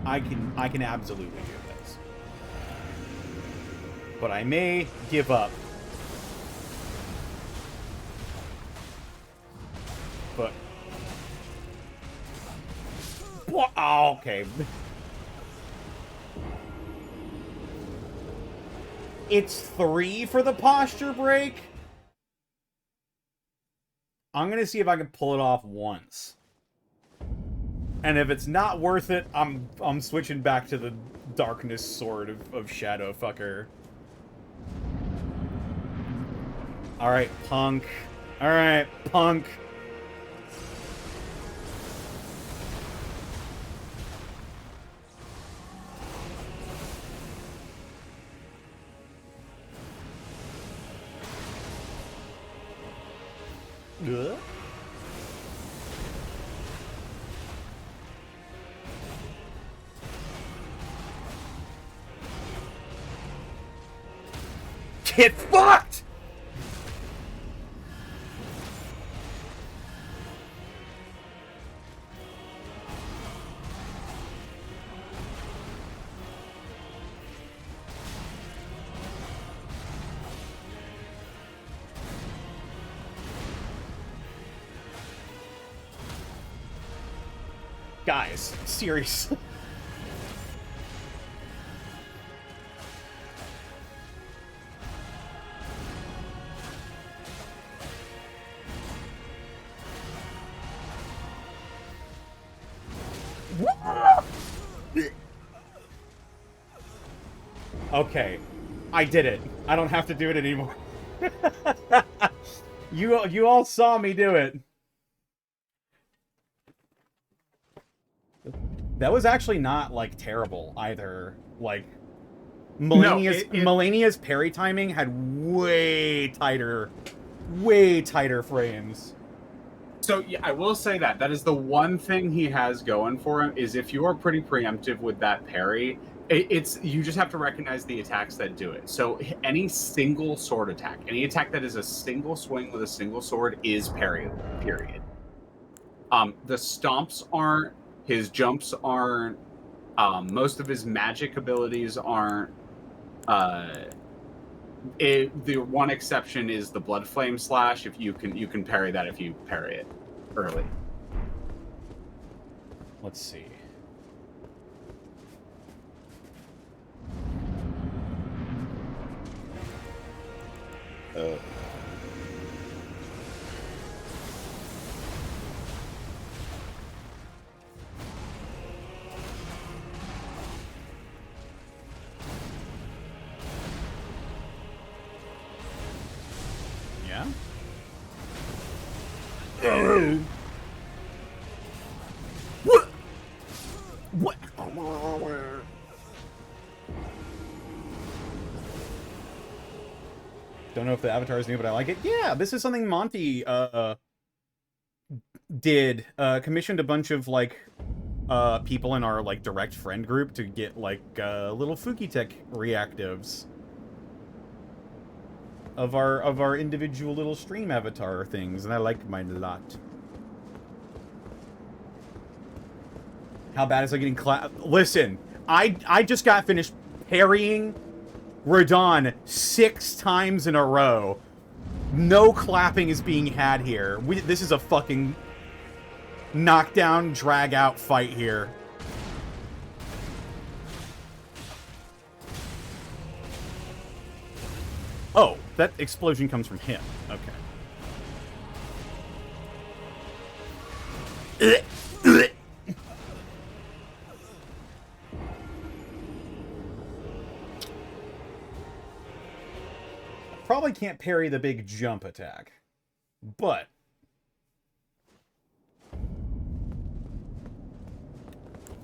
I can absolutely do this. But I may give up. But... What? Oh, okay. It's 3 for the posture break? I'm gonna see if I can pull it off once. And if it's not worth it, I'm switching back to the Darkness Sword of Shadowfucker. Alright, punk. Alright, punk. Ugh. Get fucked! Guys, seriously. Okay, I did it. I don't have to do it anymore. You all saw me do it. That was actually not, like, terrible either. Like, Melania's parry timing had way tighter frames. So yeah, I will say that is the one thing he has going for him is if you are pretty preemptive with that parry, it's you just have to recognize the attacks that do it. So any single sword attack, any attack that is a single swing with a single sword is parryable, period. The stomps aren't, his jumps aren't, most of his magic abilities aren't. The one exception is the blood flame slash. If you can parry that if you parry it early. Let's see. Yeah? What? What? Don't know if the avatar is new, but I like it. Yeah, this is something Monty did. Commissioned a bunch of like people in our like direct friend group to get like little Fukitech reactives of our individual little stream avatar things, and I like mine a lot. How bad is I getting Listen, I just got finished parrying Radahn 6 times in a row. No clapping is being had here. This is a fucking knockdown, drag out fight here. Oh, that explosion comes from him. Okay. Probably can't parry the big jump attack, but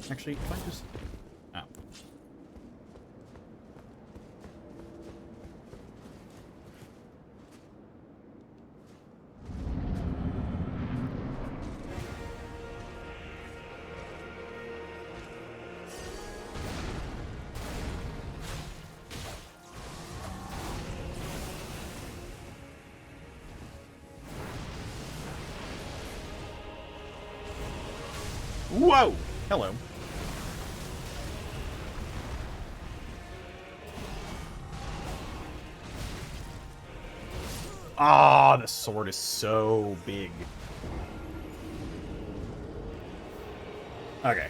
actually, if I just Whoa! Hello. Ah, the sword is so big. Okay.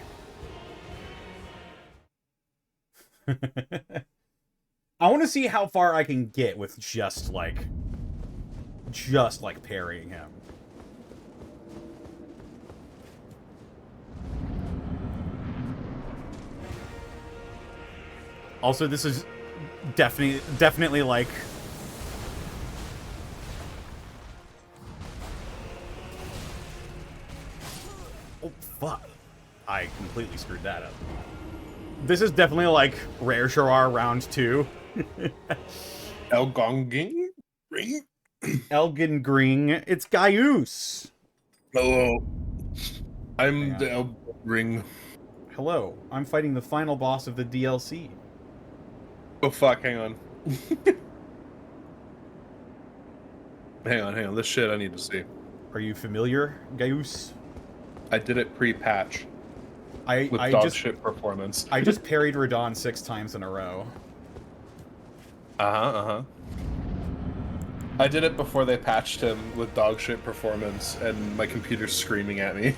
I want to see how far I can get with just like parrying him. Also, this is definitely like oh fuck. I completely screwed that up. This is definitely like Rare Shirar round 2. Elgon Ring? Elgin Gring. It's Gaius. Hello. I'm the Elgon Ring. Hello. I'm fighting the final boss of the DLC. Oh fuck, hang on. hang on. This shit I need to see. Are you familiar, Gaius? I did it pre-patch with I dog just shit performance. I just parried Radon 6 times in a row. I did it before they patched him with dog shit performance, and my computer's screaming at me.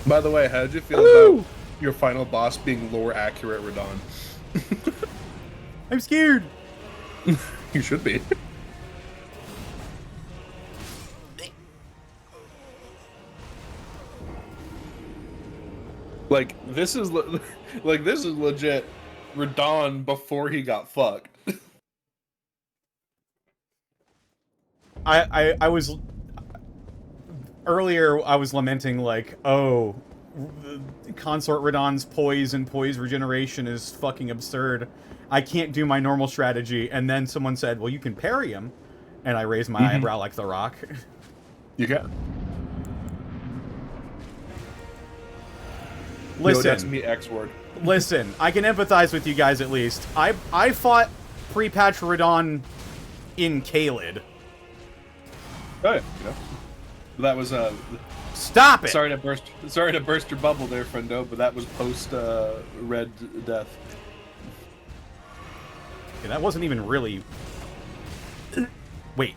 By the way, how did you feel about your final boss being lore accurate, Radon? I'm scared. You should be. Like this is legit Radon before he got fucked. I was earlier. I was lamenting like, oh, Consort Radon's poise and poise regeneration is fucking absurd. I can't do my normal strategy. And then someone said, well, you can parry him, and I raised my eyebrow like The Rock. You can. Listen, Yo, that's me X word. Listen, I can empathize with you guys at least. I fought pre-patch Radon in Caelid. Oh yeah. That was Stop it! Sorry to burst your bubble there, friendo, but that was post Red Death. Okay, that wasn't even really. Wait.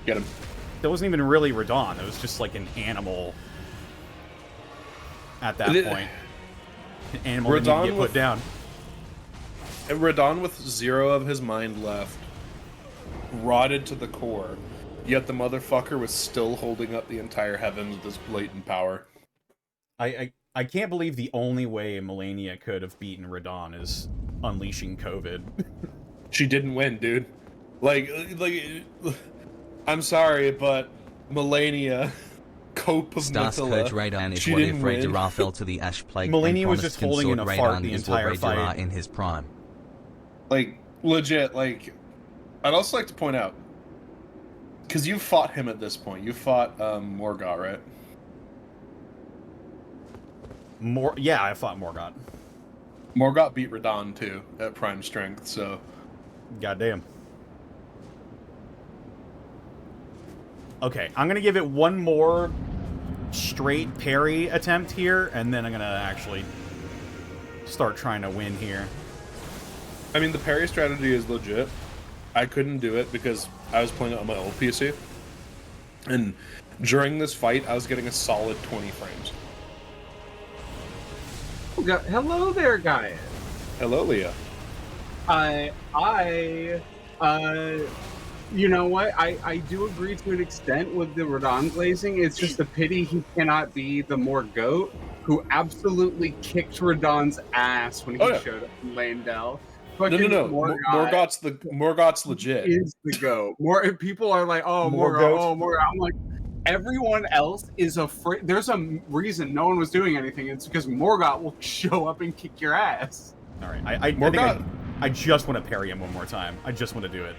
Get him. That wasn't even really Radon. It was just like an animal. At that point, an animal that needed to get put down. Radon with 0 of his mind left, rotted to the core. Yet the motherfucker was still holding up the entire heavens with his blatant power. I can't believe the only way Melania could have beaten Radon is unleashing COVID. She didn't win, dude. Like, I'm sorry, but Melania, cope of Stars Mathila, Coach Radon is she what if didn't win. Radar fell to the Ash Plague Melania and was promised just holding in a consort fart Radon the is what entire Radar fight. in his prime. Like, legit, like, I'd also like to point out, because you fought him at this point. You fought Morgott, right? Yeah, I fought Morgott. Morgott beat Radon too at prime strength, so Goddamn. Okay, I'm gonna give it one more straight parry attempt here, and then I'm gonna actually start trying to win here. I mean, the parry strategy is legit. I couldn't do it because I was playing it on my old PC. And during this fight, I was getting a solid 20 frames. Hello there, guys. Hello, Leah. You know what? I do agree to an extent with the Radon glazing. It's just a pity he cannot be the Morgott, who absolutely kicked Radon's ass when he showed up in Landell. No. Morgott's legit. Is the goat. More people are like, oh, Morgott. I'm like, everyone else is afraid. There's a reason no one was doing anything. It's because Morgott will show up and kick your ass. All right, I think I just want to parry him one more time. I just want to do it.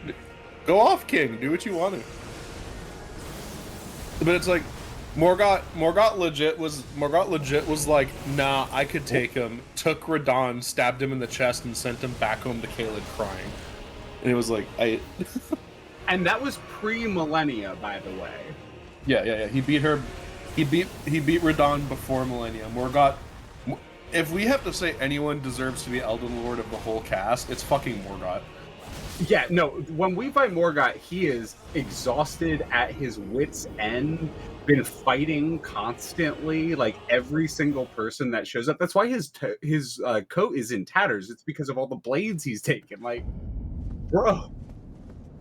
Go off, King. Do what you want to. But it's like, Morgott legit was like, nah, I could take him. Took Radon, stabbed him in the chest, and sent him back home to Caelid crying. And it was like, And that was pre-Millennia, by the way. Yeah. He beat her. He beat Radon before Millennia. Morgott. If we have to say anyone deserves to be Elden Lord of the whole cast, it's fucking Morgott. Yeah, no, when we fight Morgott, he is exhausted at his wit's end, been fighting constantly, like every single person that shows up. That's why his coat is in tatters. It's because of all the blades he's taken. Like, bro.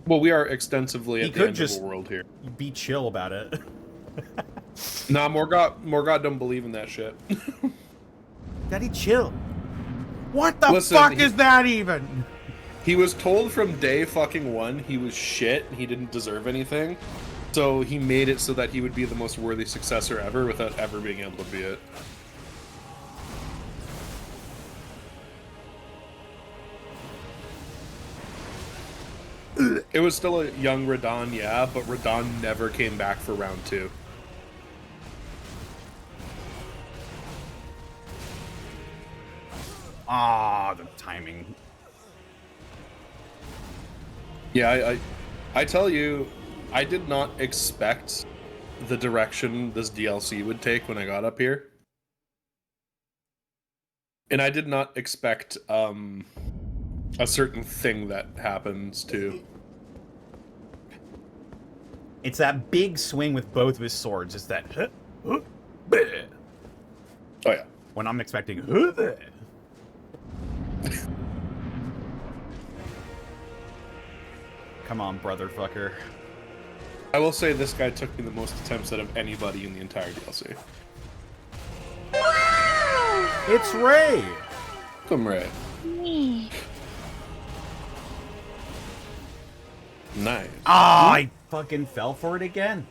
Well, we are extensively at the end of the world here. Be chill about it. Nah, Morgott don't believe in that shit. Daddy, chill. What the fuck is that even? He was told from day fucking one he was shit and he didn't deserve anything. So he made it so that he would be the most worthy successor ever without ever being able to be it. It was still a young Radon, yeah, but Radon never came back for round 2. Ah, the timing. Yeah, I tell you, I did not expect the direction this DLC would take when I got up here. And I did not expect a certain thing that happens too. It's that big swing with both of his swords. It's that. Oh yeah. When I'm expecting. Come on, brother fucker. I will say this guy took me the most attempts out of anybody in the entire DLC. It's Ray! Come Ray. Nice. Ah, I fucking fell for it again.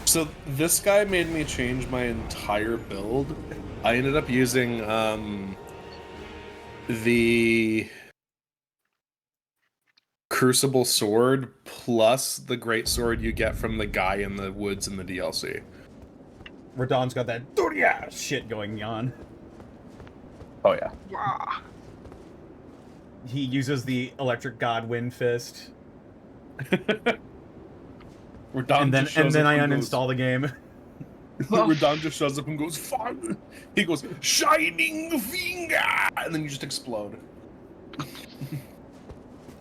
So this guy made me change my entire build. I ended up using the Crucible sword plus the great sword you get from the guy in the woods in the DLC. Radon's got that Doria shit going on. Oh yeah. He uses the electric god wind fist. Radon and then I uninstall the game. Radon just shows up and goes, "Fun!" He goes, "Shining finger!" And then you just explode.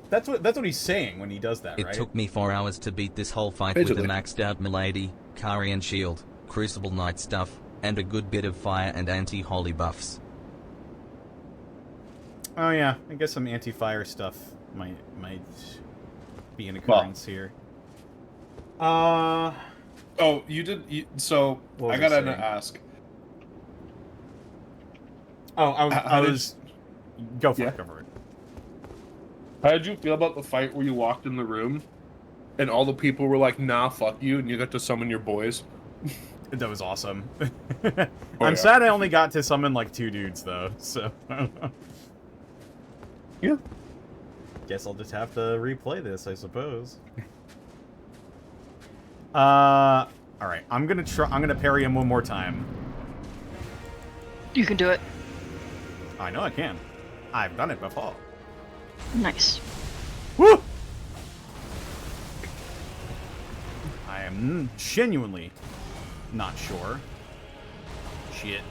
That's what he's saying when he does that, It right? took me 4 hours to beat this whole fight Basically. with a maxed out Milady, Karian shield, Crucible Knight stuff, and a good bit of fire and anti-holy buffs. Oh yeah, I guess some anti-fire stuff might be an occurrence here. Oh, you did. So What was I gotta I saying? ask. Oh, How did- Go for Yeah. it. Go for it. How did you feel about the fight where you walked in the room, and all the people were like, "Nah, fuck you," and you got to summon your boys? That was awesome. yeah. I'm sad I only got to summon like 2 dudes though, so. Yeah. Guess I'll just have to replay this, I suppose. All right. I'm gonna parry him one more time. You can do it. I know I can. I've done it before. Nice. Woo! I am genuinely not sure. Shit.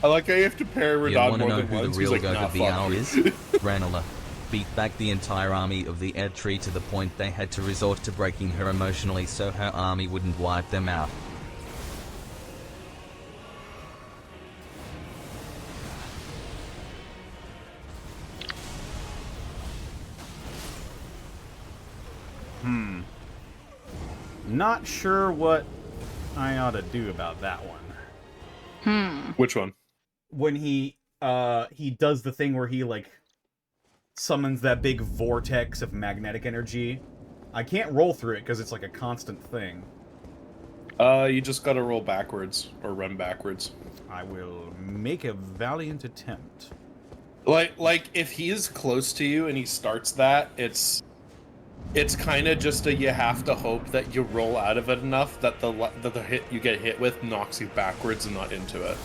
I like how you have to pair You Radon wanna more know than who the once. real He's like, goat "Nah, of the fuck hour you." is? Ranela. Beat back the entire army of the Ed Tree to the point they had to resort to breaking her emotionally so her army wouldn't wipe them out. Not sure what I ought to do about that one. Which one? When he does the thing where he like summons that big vortex of magnetic energy. I can't roll through it because it's like a constant thing. You just gotta roll backwards or run backwards. I will make a valiant attempt. Like if he is close to you and he starts that, it's kind of just you have to hope that you roll out of it enough that the hit you get hit with knocks you backwards and not into it.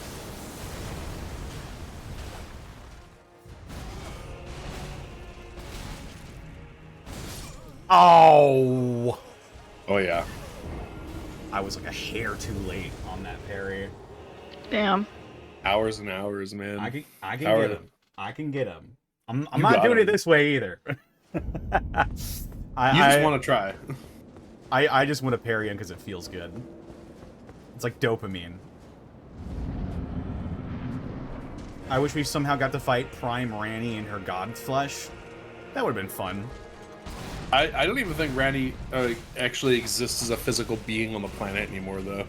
Oh! Oh yeah. I was like a hair too late on that parry. Damn. Hours and hours, man. I can How get are him. I can get him. I'm You not got doing him. it this way either. You just want to try. I just want to parry him because it feels good. It's like dopamine. I wish we somehow got to fight Prime Ranny in her god flesh. That would have been fun. I don't even think Randy actually exists as a physical being on the planet anymore, though.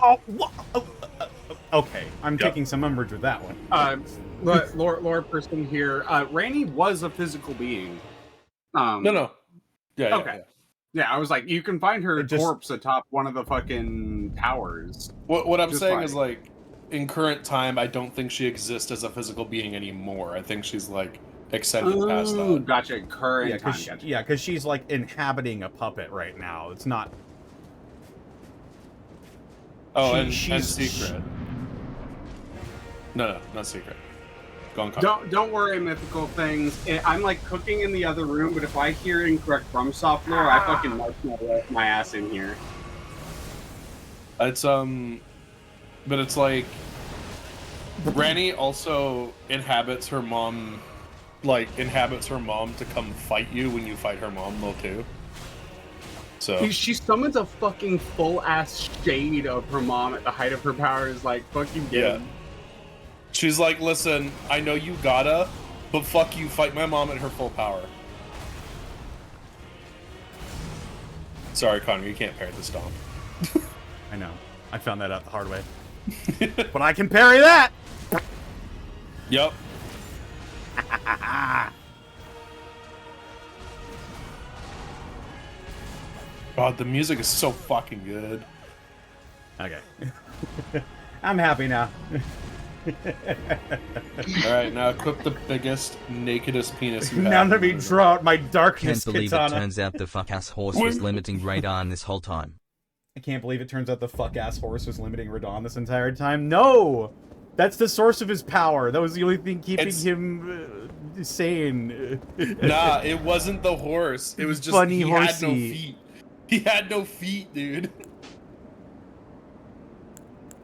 Oh, okay. I'm taking some umbrage with that one. Lore person here. Ranny was a physical being. No. Yeah. Okay. Yeah, I was like, you can find her It just- corpse atop one of the fucking towers. What I'm Just saying fine. is like, in current time, I don't think she exists as a physical being anymore. I think she's like extended past Oh, that. gotcha. Current Yeah, time. because Gotcha. she's like inhabiting a puppet right now. It's not. Oh, and she's secret. No, not secret. Go on, Connor. Don't worry, mythical things. I'm like cooking in the other room, but if I hear incorrect FromSoft lore, I fucking march my ass in here. It's but it's like Ranni also inhabits her mom to come fight you when you fight her mom though too. So She summons a fucking full ass shade of her mom at the height of her powers. Like fucking yeah. She's like, listen, I know you gotta, but fuck you, fight my mom at her full power. Sorry, Connor, you can't parry the stomp. I know. I found that out the hard way. But I can parry that! Yep. God, the music is so fucking good. Okay. I'm happy now. Alright, now equip the biggest, nakedest penis you have. Now let me draw out my darkness Can't believe katana. it turns out the fuck-ass horse was limiting Radon this whole time. I can't believe it turns out the fuck-ass horse was limiting Radon this entire time. No! That's the source of his power. That was the only thing keeping him sane. Nah, it wasn't the horse. It was just Funny he had no horsey. feet. He had no feet, dude.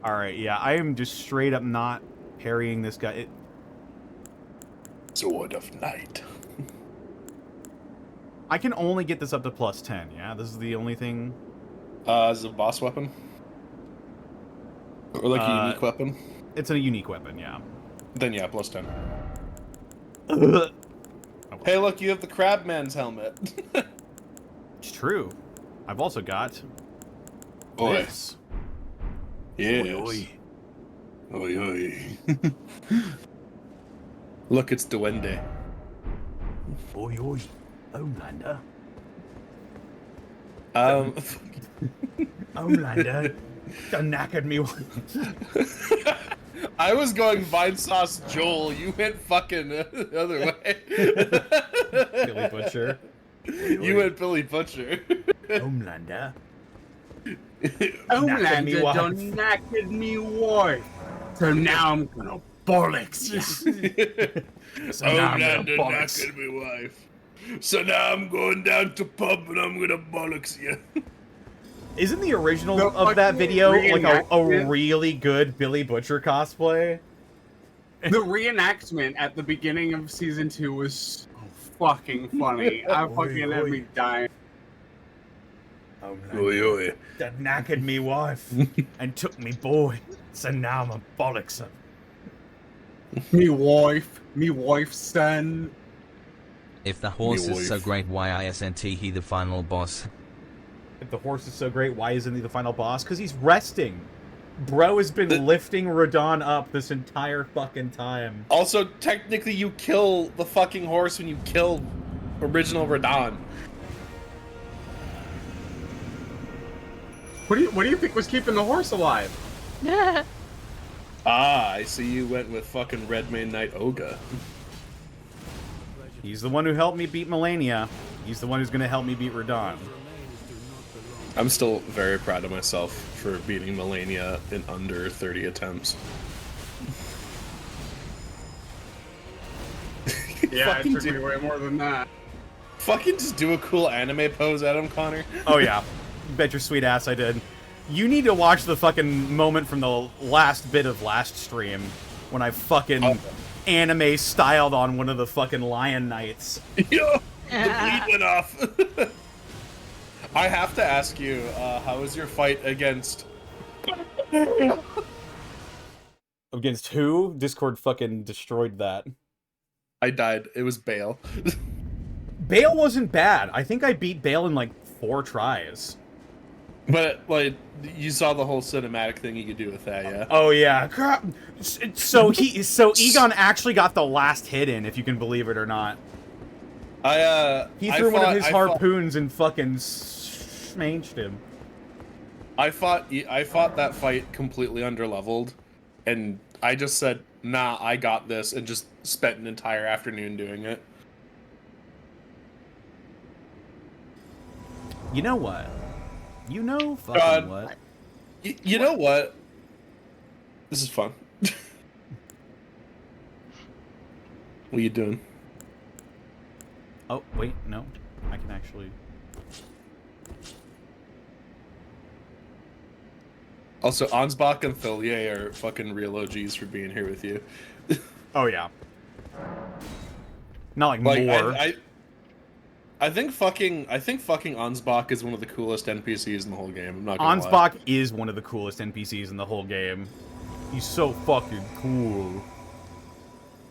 Alright, yeah, I am just straight up not parrying this guy. Sword of Night. I can only get this up to plus 10, yeah? This is the only thing... Is it a boss weapon? Or like a unique weapon? It's a unique weapon, yeah. Then yeah, plus 10. Hey, look, you have the Crabman's helmet. It's true. I've also got... Oi. this. Yes. Oi, oi. Oi, oi. Look, it's Duende. Oi, oi. Homelander. Homelander. Done knackered me. I was going Vine Sauce Joel. You went fucking the other way. Billy Butcher. You went Billy Butcher. Homelander. Homelander done knackered me wife. So now I'm gonna bollocks you. Homelander knackered me wife. So now I'm going down to pub and I'm gonna bollocks you. Isn't the original The of that fucking video like a reenactment? really good Billy Butcher cosplay? The reenactment at the beginning of season 2 was so fucking funny. I fucking had me dying. Oi, oi. That knackered me wife and took me boy. So now I'm a bollocks. Me wife's son. If the horse Me is so wife. great, why isn't he the final boss? If the horse is so great, why isn't he the final boss? Because he's resting. Bro has been lifting Radon up this entire fucking time. Also, technically, you kill the fucking horse when you kill original Radon. What do you think was keeping the horse alive? Ah, I see you went with fucking Redmane Knight Oga. He's the one who helped me beat Melania. He's the one who's gonna help me beat Radon. I'm still very proud of myself for beating Melania in under 30 attempts. Yeah, it Fucking took me way more than that. Fucking just do a cool anime pose at him, Connor. Oh yeah. Bet your sweet ass I did. You need to watch the fucking moment from the last bit of last stream when I fucking anime styled on one of the fucking lion knights. Yo, the bleed went off. I have to ask you, how was your fight against... Against who? Discord fucking destroyed that. I died. It was Bale. Bale wasn't bad. I think I beat Bale in like 4 tries. But, like, you saw the whole cinematic thing you could do with that, yeah? Oh yeah. Crap. So Egon actually got the last hit in, if you can believe it or not. He threw one of his harpoons and fucking smashed him. I fought that fight completely underleveled, And I just said, nah, I got this, and just spent an entire afternoon doing it. You know what? You know fucking God. what? You know what? This is fun. What are you doing? Oh, wait, no. I can actually... Also, Ansbach and Tholier are fucking real OGs for being here with you. Oh, yeah. Not like Like, more. I think fucking Ansbach is one of the coolest NPCs in the whole game. I'm not gonna lie. Ansbach is one of the coolest NPCs in the whole game. He's so fucking cool.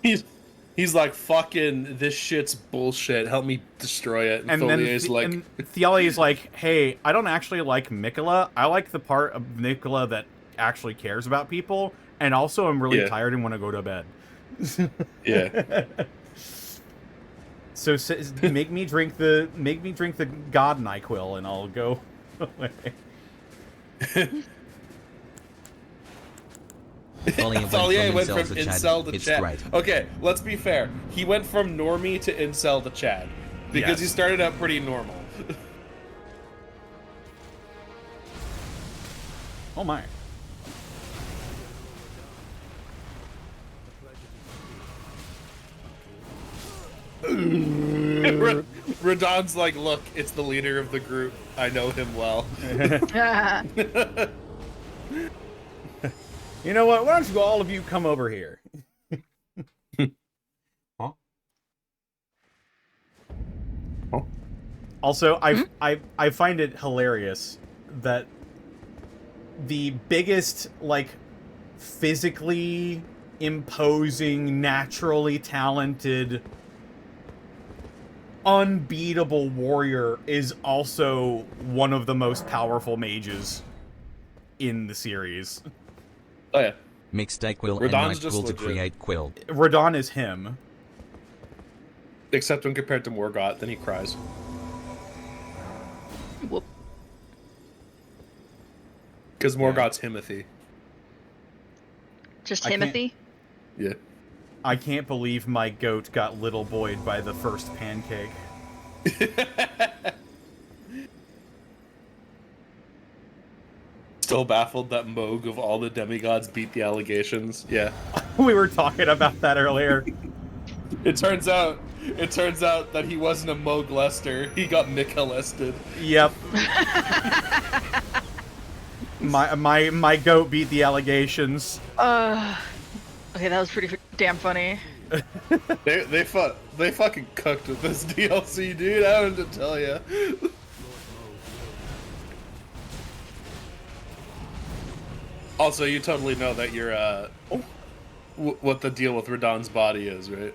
He's like, fucking, this shit's bullshit. Help me destroy it. And Tholier's like... and Tholia's like, hey, I don't actually like Miquella. I like the part of Miquella that actually cares about people. And also, I'm really tired and want to go to bed. Yeah. So make me drink the God NyQuil, and I'll go away. Tholier went from incel to It's Chad. great. Okay, let's be fair. He went from normie to incel to Chad. Because he started out pretty normal. Oh my. Radon's like, look, it's the leader of the group. I know him well. You know what? Why don't you all of you come over here? Huh? Huh? Also, I find it hilarious that the biggest, like, physically imposing, naturally talented, unbeatable warrior is also one of the most powerful mages in the series. Oh yeah. Mix Dayquil and Radon's just NyQuil to legit. create Quill. Radon is him. Except when compared to Morgott, then he cries. Whoop. Because Morgott's Himothy. Just I can't- Timothy? Yeah. I can't believe my goat got little boyed by the first pancake. Still baffled that Moog of all the demigods beat the allegations. Yeah. We were talking about that earlier. It turns out that he wasn't a Moog Lester. He got Mick-Lested. Yep. my goat beat the allegations. Okay, that was pretty damn funny. They fucking cooked with this DLC, dude. I don't know to tell you. Also, you totally know that you're what the deal with Radon's body is, right?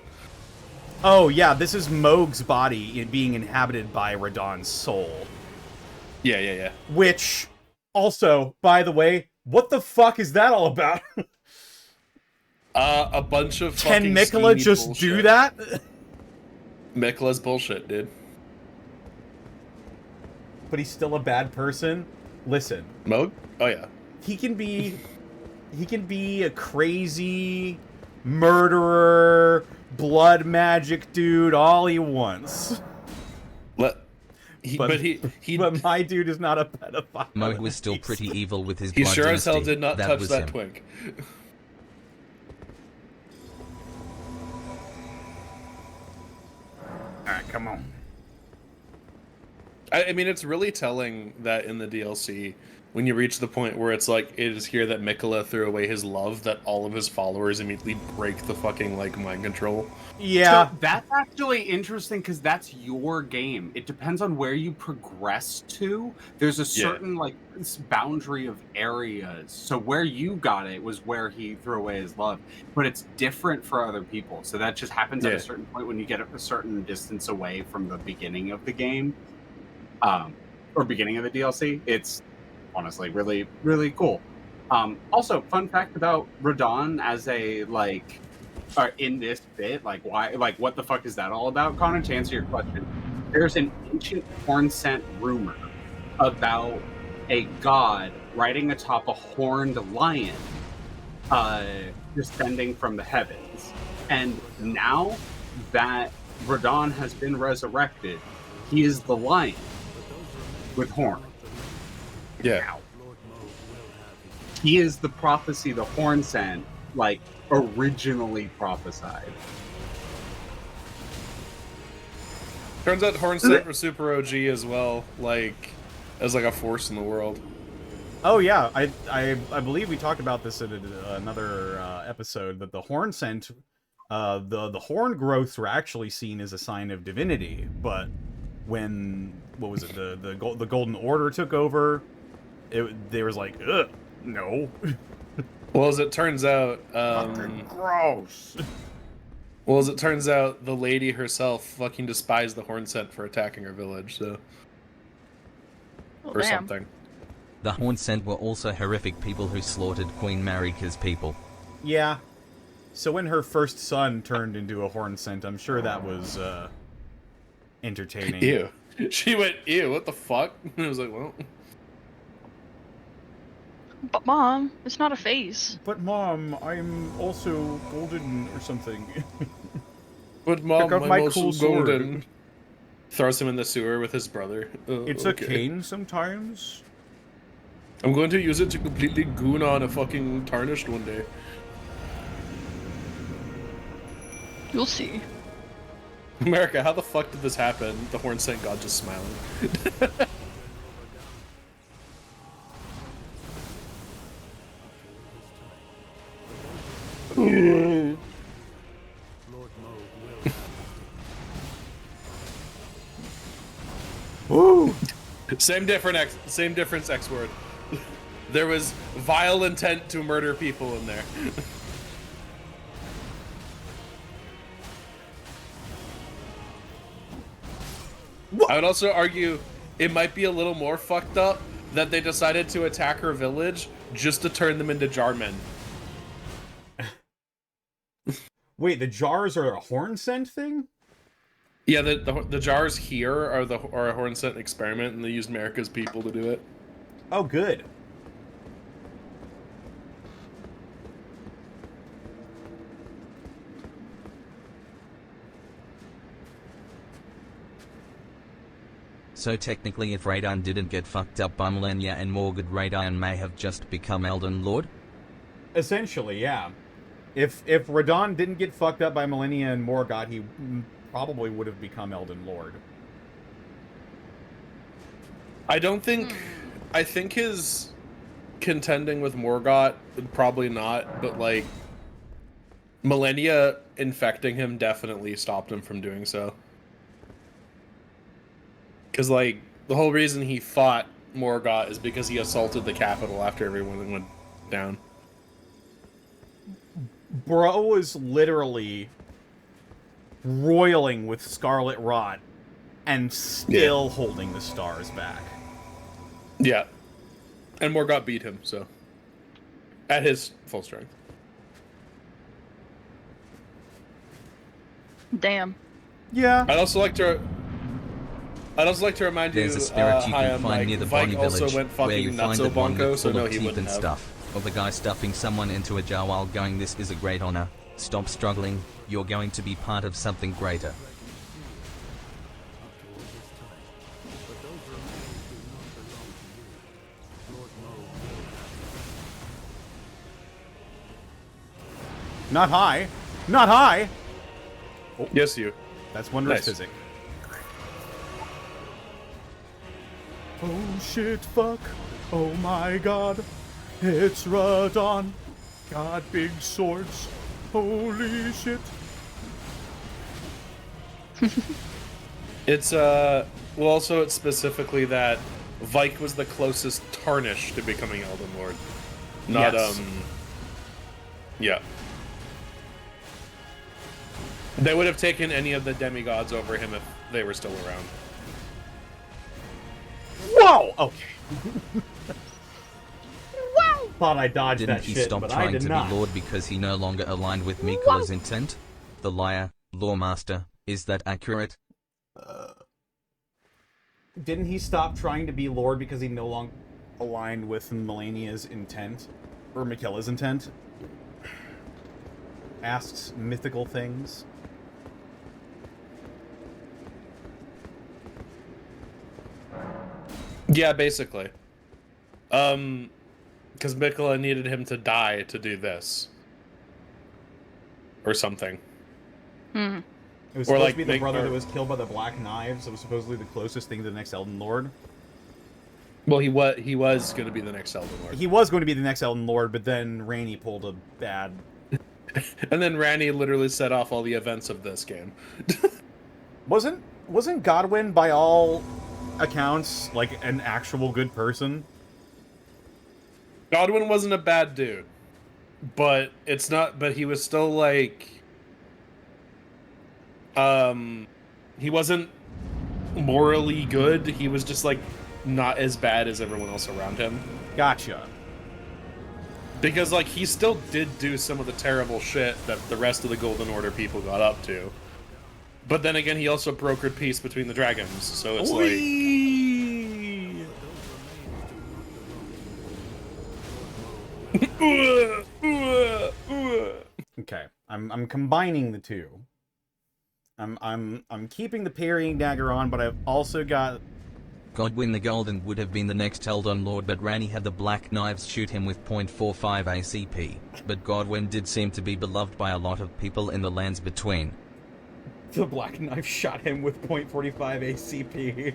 Oh yeah, this is Moog's body being inhabited by Radon's soul. Yeah. Which, also, by the way, what the fuck is that all about? A bunch of Can fucking Miquella steamy just bullshit. do that? Miquella's bullshit, dude. But he's still a bad person? Listen. Moog? Oh yeah. He can be a crazy murderer, blood magic dude all he wants. But my dude is not a pedophile. Moog was still pretty evil with his He blood sure as hell dynasty. did not That touch was that him. twink. Alright, come on. I mean, it's really telling that in the DLC, when you reach the point where it's like, it is here that Miquella threw away his love, that all of his followers immediately break the fucking, like, mind control. Yeah. So that's actually interesting because that's your game. It depends on where you progress to. There's a certain like boundary of areas. So where you got it was where he threw away his love, but it's different for other people. So that just happens at a certain point when you get a certain distance away from the beginning of the game, or beginning of the DLC. It's honestly really, really cool. Also, fun fact about Radon as a like. In this bit, like why, like what the fuck is that all about, Connor? To answer your question, there's an ancient horn scent rumor about a god riding atop a horned lion descending from the heavens. And now that Radon has been resurrected, he is the lion with horn. Yeah. He is the prophecy the horn sent, like, originally prophesied. Turns out Hornsent were super OG as well, like, as like a force in the world. Oh yeah, I believe we talked about this in another episode, that the horn scent, the horn growths were actually seen as a sign of divinity, but when, what was it, the Golden Order took over, they was like, ugh, no. Well, as it turns out, Fucking gross. well, as it turns out, the lady herself fucking despised the Hornsent for attacking her village, so Well, or damn. something. The Hornsent were also horrific people who slaughtered Queen Marika's people. Yeah. So when her first son turned into a horn scent, I'm sure that was entertaining. Ew. She went, ew, what the fuck? I was like, well. But mom, it's not a face. But mom, I'm also golden or something. But mom, Pick up I'm my also cool sword. golden. Throws him in the sewer with his brother. It's okay. a cane sometimes. I'm going to use it to completely goon on a fucking tarnished one day. You'll see. America, how the fuck did this happen? The Hornsent god just smiling. Woo! Same difference, X word. There was vile intent to murder people in there. I would also argue it might be a little more fucked up that they decided to attack her village just to turn them into jarmen. Wait, the jars are a horn scent thing? Yeah, the jars here are a Hornsent experiment, and they used America's people to do it. Oh, good. So technically if Radon didn't get fucked up by Malenia and Morgard, Radon may have just become Elden Lord? Essentially, yeah. If Radon didn't get fucked up by Malenia and Morgott, he probably would have become Elden Lord. I don't think... I think his contending with Morgott, probably not, but like... Malenia infecting him definitely stopped him from doing so. Because, like, the whole reason he fought Morgott is because he assaulted the capital after everyone went down. Bro was literally roiling with Scarlet Rot and still holding the stars back. Yeah. And Morgott beat him, so... At his full strength. Damn. Yeah. I'd also like to remind There's you, a spirit you hi, can I'm find Mike. near the Vike Bonnie also village, went where fucking you find nutso a wand bonko, that's so full no, of he teeth wouldn't and have. stuff. Of the guy stuffing someone into a jar while going, this is a great honor. Stop struggling, you're going to be part of something greater. Not high. Not high! Oh, Yes, you. that's wondrous Nice. physics. Oh shit, fuck. Oh my god. It's Radon. Got big swords. Holy shit. It's, well, also it's specifically that Vike was the closest Tarnish to becoming Elden Lord. Not, Yes. Yeah. They would have taken any of the demigods over him if they were still around. Whoa! Okay. Thought I dodged Didn't that he shit, stop but I trying did to not. be Lord because he no longer aligned with Mikola's intent? The liar, Lawmaster, is that accurate? Didn't he stop trying to be Lord because he no longer aligned with Melania's intent? or Miquella's intent. Asks mythical things. Yeah, basically. Because Miquella needed him to die to do this. Or something. Hmm. It was Or, supposed like, to be the make- brother or- that was killed by the Black Knives. It was supposedly the closest thing to the next Elden Lord. Well, he was going to be the next Elden Lord. He was going to be the next Elden Lord, but then Ranni pulled a bad... And then Ranni literally set off all the events of this game. Wasn't Godwyn, by all accounts, like, an actual good person? Godwyn wasn't a bad dude. But it's not, but he was still like... He wasn't morally good. He was just like not as bad as everyone else around him. Gotcha. Because like he still did do some of the terrible shit that the rest of the Golden Order people got up to. But then again, he also brokered peace between the dragons. So it's Okay, I'm combining the two. I'm keeping the parrying dagger on, but I've also got... Godwyn the Golden would have been the next Elden Lord, but Ranni had the Black Knives shoot him with .45 ACP. But Godwyn did seem to be beloved by a lot of people in the lands between. The Black Knife shot him with .45 ACP.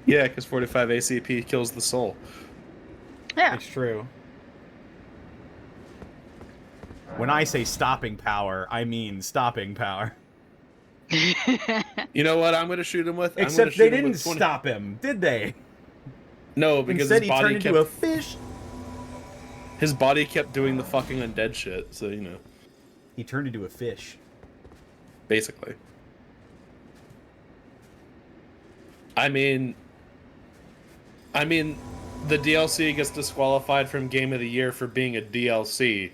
Yeah, because 45 ACP kills the soul. Yeah. It's true. When I say stopping power, I mean stopping power. You know what I'm going to shoot him with? Except they didn't stop him, did they? No, because Instead, his he body turned kept... into a fish. His body kept doing the fucking undead shit, so, you know. He turned into a fish. Basically. I mean, the DLC gets disqualified from Game of the Year for being a DLC.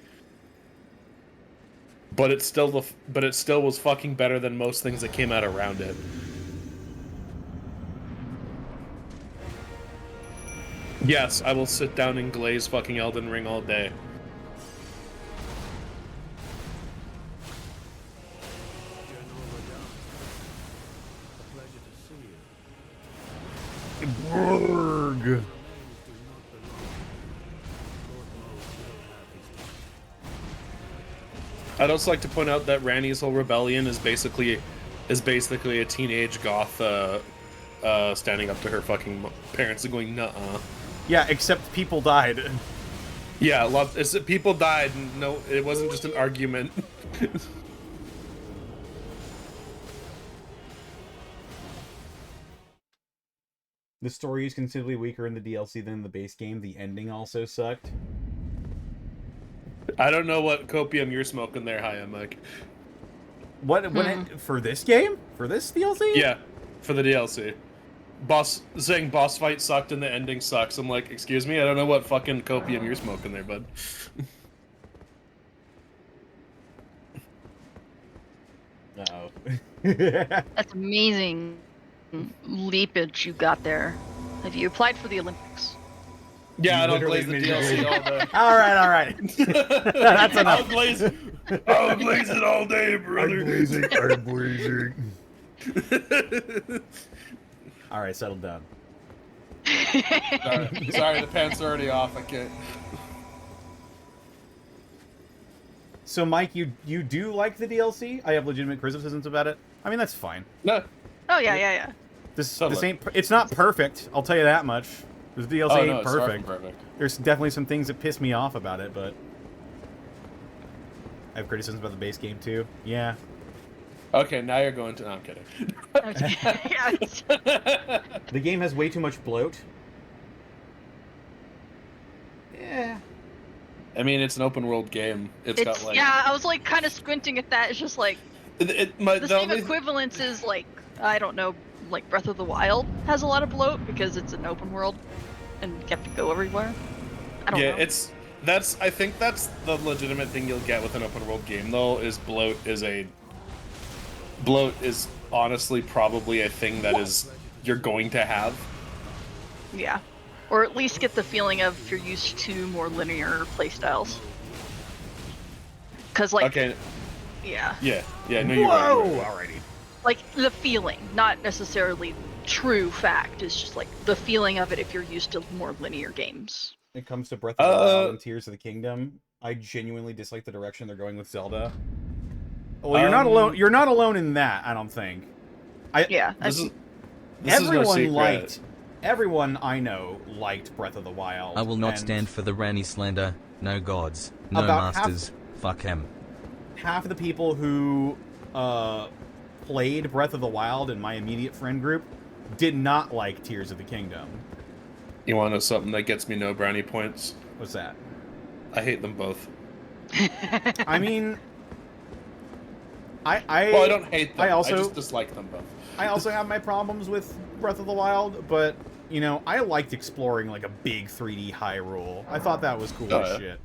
But it still was fucking better than most things that came out around it. Yes, I will sit down and glaze fucking Elden Ring all day. Brrrg. I'd also like to point out that Ranni's whole rebellion is basically a teenage goth standing up to her fucking parents and going, nuh-uh. Yeah, except people died. Yeah, people died. No, it wasn't just an argument. The story is considerably weaker in the DLC than in the base game. The ending also sucked. I don't know what copium you're smoking there, Hiya Mike. For this game? For this DLC? Yeah, for the DLC. Saying boss fight sucked and the ending sucks. I'm like, excuse me, I don't know what fucking copium you're smoking there, bud. Uh-oh. That's amazing leapage you got there. Have you applied for the Olympics? Yeah, I don't Literally glaze the made me DLC all day. Alright. That's enough. I'll glaze it all day, brother. I'm blazing. Alright, settle down. Sorry, the pants are already off. I can't. So, Mike, you do like the DLC? I have legitimate criticisms about it. I mean, that's fine. No. Oh yeah. This Totally. ain't. It's not perfect. I'll tell you that much. This DLC Oh, ain't no, it's far from perfect. perfect. There's definitely some things that piss me off about it, but I have criticisms about the base game too. Yeah. Okay, now you're going to. No, I'm kidding. The game has way too much bloat. Yeah. I mean, it's an open world game. It's got like. Yeah, I was like kind of squinting at that. It's just like the same equivalence is like, I don't know, like Breath of the Wild has a lot of bloat because it's an open world and you have to go everywhere. I don't know. I think that's the legitimate thing you'll get with an open world game though, is bloat is honestly probably a thing that is you're going to have. Yeah. Or at least get the feeling of if you're used to more linear playstyles. Because, like... Okay. Yeah. Yeah. No, you're Whoa! right. Alrighty. Like, the feeling, not necessarily true fact. It's just, like, the feeling of it if you're used to more linear games. When it comes to Breath of the Wild and Tears of the Kingdom, I genuinely dislike the direction they're going with Zelda. Well, you're not alone. You're not alone in that, I don't think. Everyone I know liked Breath of the Wild. I will not stand for the Ranny slander. No gods, no masters. Fuck him. Half of the people who played Breath of the Wild in my immediate friend group did not like Tears of the Kingdom. You want to know something that gets me no brownie points? What's that? I hate them both. I mean, well, I don't hate them. I just dislike them both. I also have my problems with Breath of the Wild, but, you know, I liked exploring, like, a big 3D Hyrule. I thought that was cool as shit.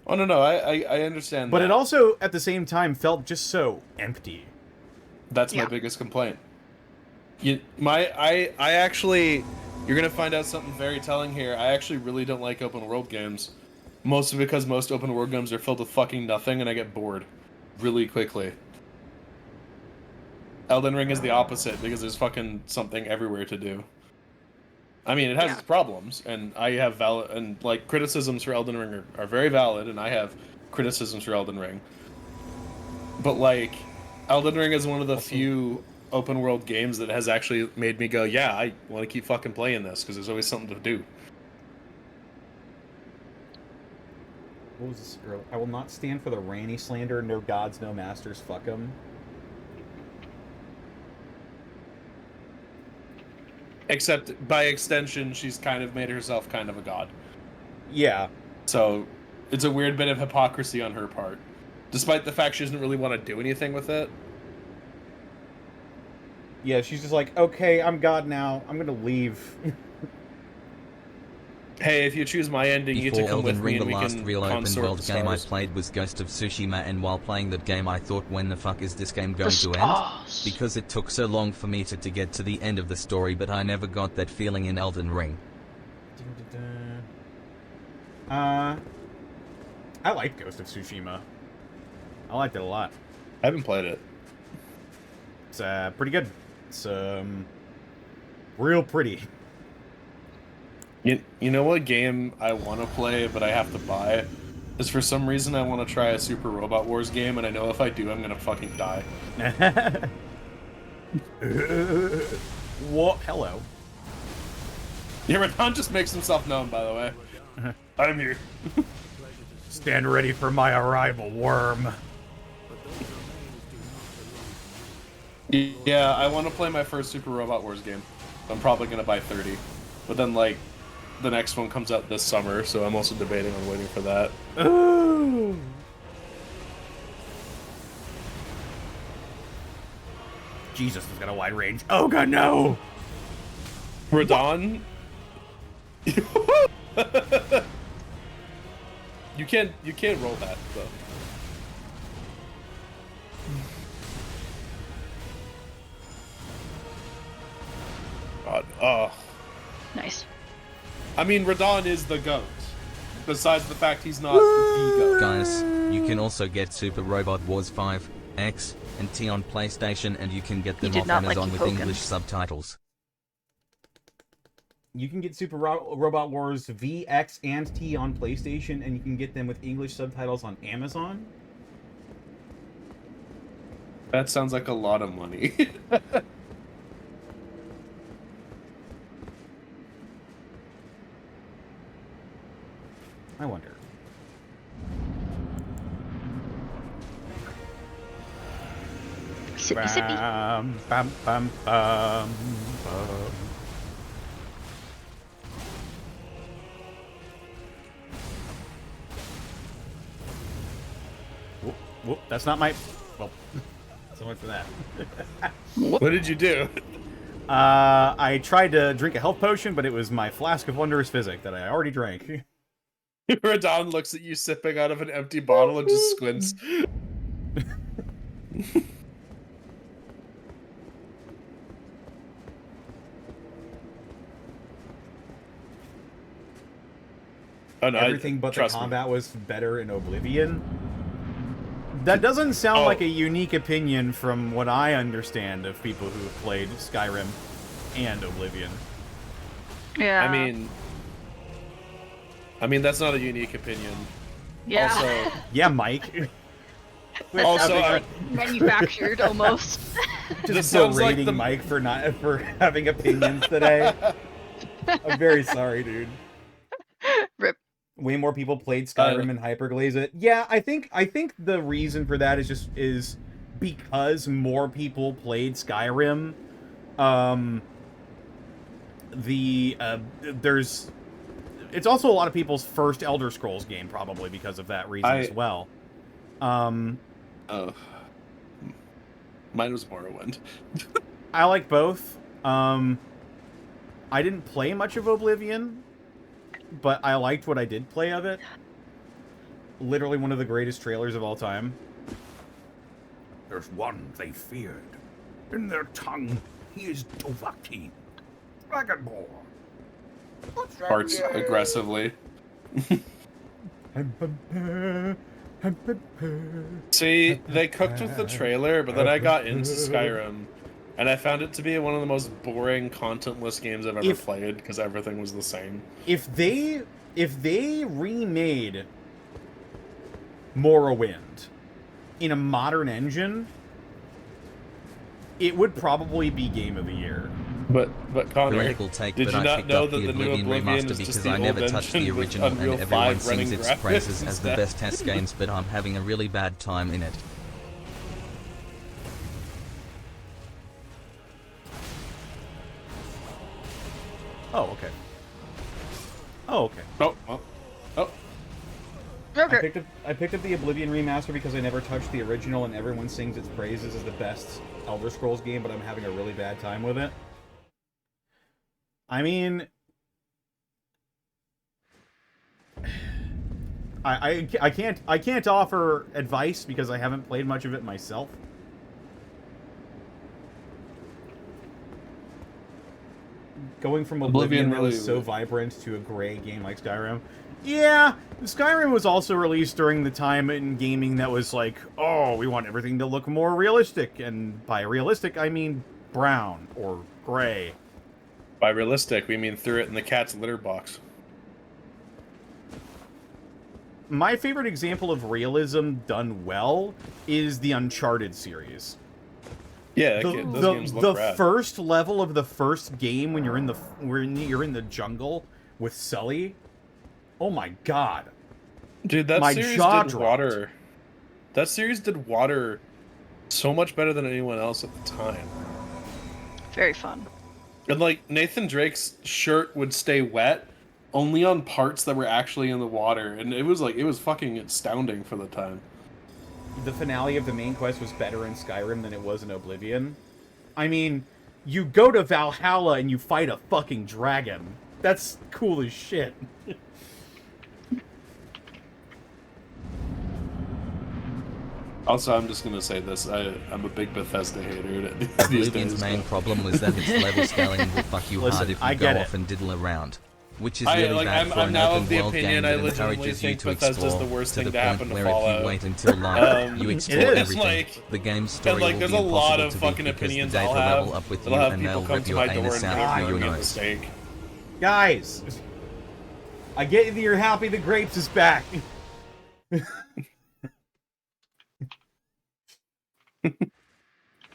Oh, no, I understand but that. It also, at the same time, felt just so empty. That's my biggest complaint. I actually... You're going to find out something very telling here. I actually really don't like open world games. Mostly because most open world games are filled with fucking nothing, and I get bored really quickly. Elden Ring is the opposite, because there's fucking something everywhere to do. I mean, it has its problems, and I have valid... And, like, criticisms for Elden Ring are very valid, and I have criticisms for Elden Ring. But, like, Elden Ring is one of the few open world games that has actually made me go, yeah, I want to keep fucking playing this, because there's always something to do. What was this? I will not stand for the Ranny slander. No gods, no masters. Fuck them. Except, by extension, she's kind of made herself kind of a god. Yeah. So, it's a weird bit of hypocrisy on her part. Despite the fact she doesn't really want to do anything with it. Yeah, she's just like, okay, I'm God now. I'm gonna leave. Hey, if you choose my ending, you get to come with me and we can the last real open world stars. game I played was Ghost of Tsushima, and while playing that game I thought, when the fuck is this game going to end? Because it took so long for me to get to the end of the story, but I never got that feeling in Elden Ring. I liked Ghost of Tsushima. I liked it a lot. I haven't played it. It's pretty good. It's real pretty. You know what game I want to play, but I have to buy? Is for some reason I want to try a Super Robot Wars game, and I know if I do, I'm gonna fucking die. What? Hello. Yeah, Radon just makes himself known, by the way. I'm here. Stand ready for my arrival, worm. Yeah, I want to play my first Super Robot Wars game. I'm probably gonna buy 30. But then, like, the next one comes out this summer, so I'm also debating on waiting for that. Ooh. Jesus, has got a wide range. Oh god, no! Radon? You can't roll that, though. God, Nice. I mean, Radon is the GOAT. Besides the fact he's not the GOAT. Guys, you can also get Super Robot Wars 5, X, and T on PlayStation, and you can get them off Amazon with English subtitles. You can get Super Robot Wars V, X, and T on PlayStation, and you can get them with English subtitles on Amazon? That sounds like a lot of money. I wonder. Sippy sippy. Bam, bam, bam, bam, bam. Whoop, whoop, that's not my... Well, so much for that. What did you do? I tried to drink a health potion, but it was my Flask of Wondrous Physic that I already drank. Radon looks at you sipping out of an empty bottle and just squints. Oh, no, everything but the trust me. combat was better in Oblivion. That doesn't sound like a unique opinion from what I understand of people who have played Skyrim and Oblivion. Yeah. I mean that's not a unique opinion. Yeah. Also, yeah, Mike. Also, like manufactured almost. Just berating Mike for having opinions today. I'm very sorry, dude. Rip. Way more people played Skyrim and Hyperglaze it. Yeah, I think the reason for that is because more people played Skyrim. It's also a lot of people's first Elder Scrolls game, probably because of that reason as well. Mine was Morrowind. I like both. I didn't play much of Oblivion, but I liked what I did play of it. Literally one of the greatest trailers of all time. There's one they feared. In their tongue, he is Dovahkiin, Dragonborn. Parts aggressively. See, they cooked with the trailer, but then I got into Skyrim, and I found it to be one of the most boring, contentless games I've ever played because everything was the same. If they remade Morrowind in a modern engine, it would probably be Game of the Year. But Connor, Political take, did but you I not picked know up that the the new Oblivion Oblivion remaster is just because the I old never touched the engine with original, and Unreal everyone 5 sings running its graphics praises as the instead? best test games, but I'm having a really bad time in it. Oh, okay. Oh, okay. Oh. Okay. I picked up the Oblivion remaster because I never touched the original, and everyone sings its praises as the best Elder Scrolls game, but I'm having a really bad time with it. I mean, I can't offer advice because I haven't played much of it myself. Going from Oblivion that was so vibrant to a gray game like Skyrim. Yeah, Skyrim was also released during the time in gaming that was like, oh, we want everything to look more realistic. And by realistic, I mean brown or gray. By realistic, we mean threw it in the cat's litter box. My favorite example of realism done well is the Uncharted series. Yeah, those games look rad. First level of the first game when you're in the jungle with Sully. Oh my god, dude, that series did water. That series did water so much better than anyone else at the time. Very fun. And like Nathan Drake's shirt would stay wet only on parts that were actually in the water, and it was fucking astounding for the time. The finale of the main quest was better in Skyrim than it was in Oblivion. I mean, you go to Valhalla and you fight a fucking dragon. That's cool as shit. Also, I'm just gonna say this: I'm a big Bethesda hater. Oblivion's main problem was that its level scaling will fuck you hard if you go off and diddle around, which is really bad for an open world game that encourages you to explore to the point where if you wait until live, you explore everything. The game's story will be impossible to beat because the data level up with you and they'll rip your anus out through your nose. Guys, I get that you're happy the Grapes is back.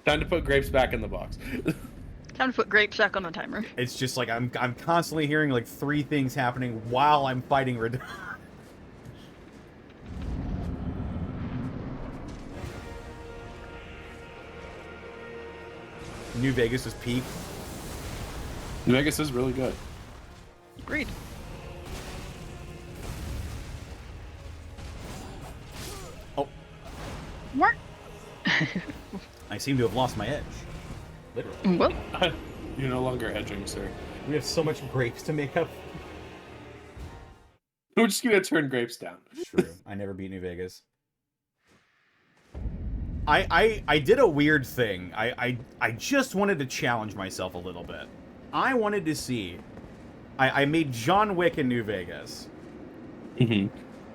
Time to put Grapes back in the box. Time to put Grapes back on the timer. It's just like I'm constantly hearing like 3 things happening while I'm fighting Radahn. New Vegas is peak. New Vegas is really good. Agreed. Oh. What? I seem to have lost my edge. Literally. Well, you're no longer edging, sir. We have so much Grapes to make up. We're just gonna turn Grapes down. True. I never beat New Vegas. I did a weird thing. I just wanted to challenge myself a little bit. I wanted to see. I made John Wick in New Vegas.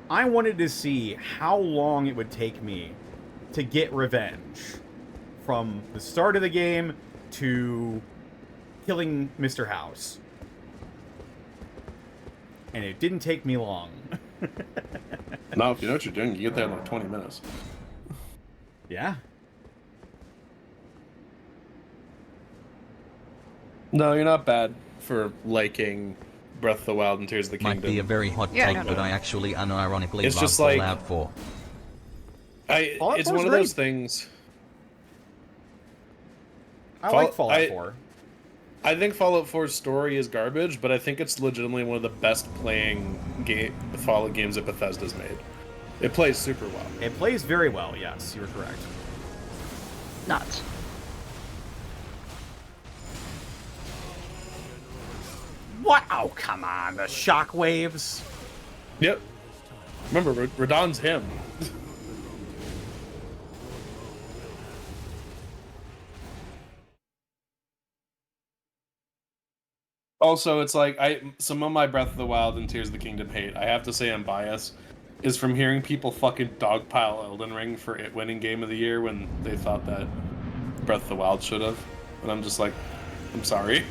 I wanted to see how long it would take me to get revenge from the start of the game to killing Mr. House. And it didn't take me long. No, if you know what you're doing, you get there in like 20 minutes. Yeah. No, you're not bad for liking Breath of the Wild and Tears of the Kingdom. Might be a very hot take, but I actually unironically It's love just like- Fallout 4. Fallout It's 4 's one of great. those things. I like Fallout 4. I think Fallout 4's story is garbage, but I think it's legitimately one of the best playing Fallout games that Bethesda's made. It plays super well. It plays very well, yes, you're correct. Nuts. What? Oh, come on, the shockwaves. Yep. Remember, Radahn's him. Also, it's like some of my Breath of the Wild and Tears of the Kingdom hate, I have to say I'm biased, is from hearing people fucking dogpile Elden Ring for it winning Game of the Year when they thought that Breath of the Wild should have. And I'm just like, I'm sorry.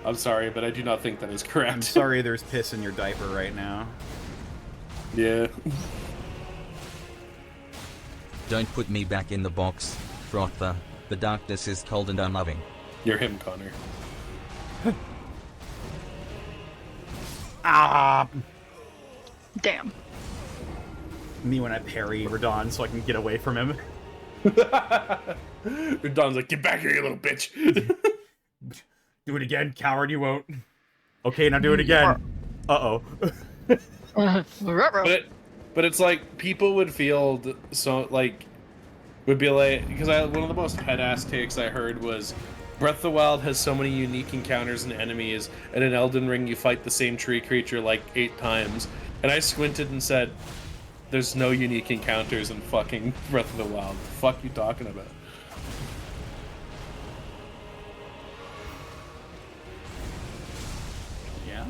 I'm sorry, but I do not think that is correct. I'm sorry there's piss in your diaper right now. Yeah. Don't put me back in the box, Frother. The darkness is cold and unloving. You're him, Connor. Ah! Damn. Me when I parry Radahn so I can get away from him. Radahn's like, get back here, you little bitch. Do it again, coward, you won't. Okay, now do it again. Uh-oh. But it's like, people would feel so, like, would be like, because one of the most head-ass takes I heard was, Breath of the Wild has so many unique encounters and enemies, and in Elden Ring you fight the same tree creature like 8 times. And I squinted and said, there's no unique encounters in fucking Breath of the Wild. The fuck you talking about? Yeah?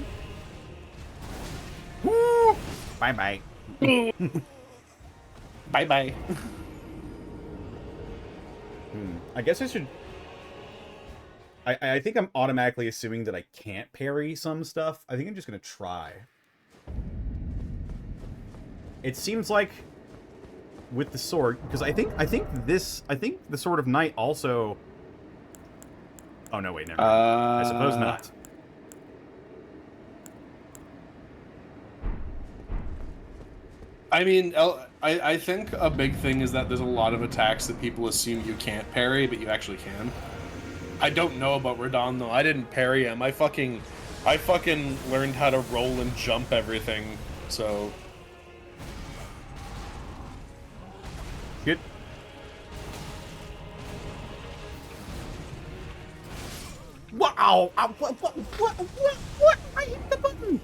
Woo! Bye-bye. Bye-bye. I guess I should... I think I'm automatically assuming that I can't parry some stuff. I think I'm just gonna try. It seems like with the sword, because I think the Sword of Night also... Oh no, wait, never mind. I suppose not. I mean, I think a big thing is that there's a lot of attacks that people assume you can't parry, but you actually can. I don't know about Radahn though. I didn't parry him. I fucking learned how to roll and jump everything. So Good. Wow! What? I hit the button!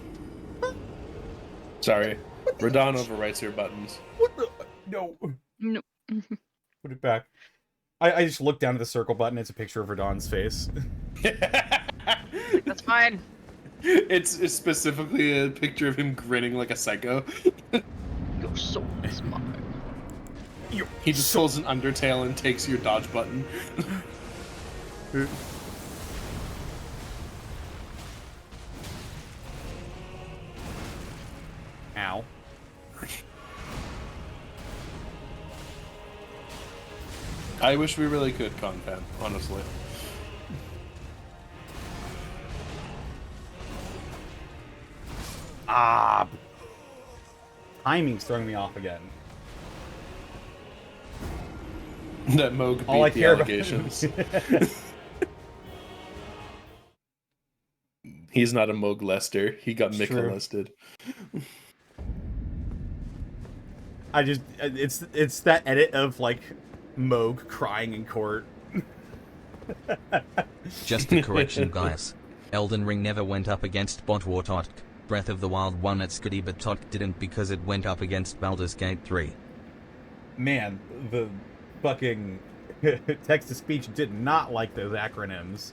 sorry. Radahn overwrites your buttons. What the? No. No. Put it back. I just looked down at the circle button. It's a picture of Radahn's face. That's fine. It's specifically a picture of him grinning like a psycho. Your soul is mine. He just pulls an Undertale and takes your dodge button. Ow. I wish we really could, Confan, honestly. Ah. Timing's throwing me off again. That Moog beat All I the care about- allegations. He's not a Moog Lester. He got It's Mick true. molested. It's that edit of like Moog crying in court. Just a correction, guys. Elden Ring never went up against Botwartot. Breath of the Wild won at Skadi, but Tot didn't because it went up against Baldur's Gate 3. Man, the fucking text-to-speech did not like those acronyms.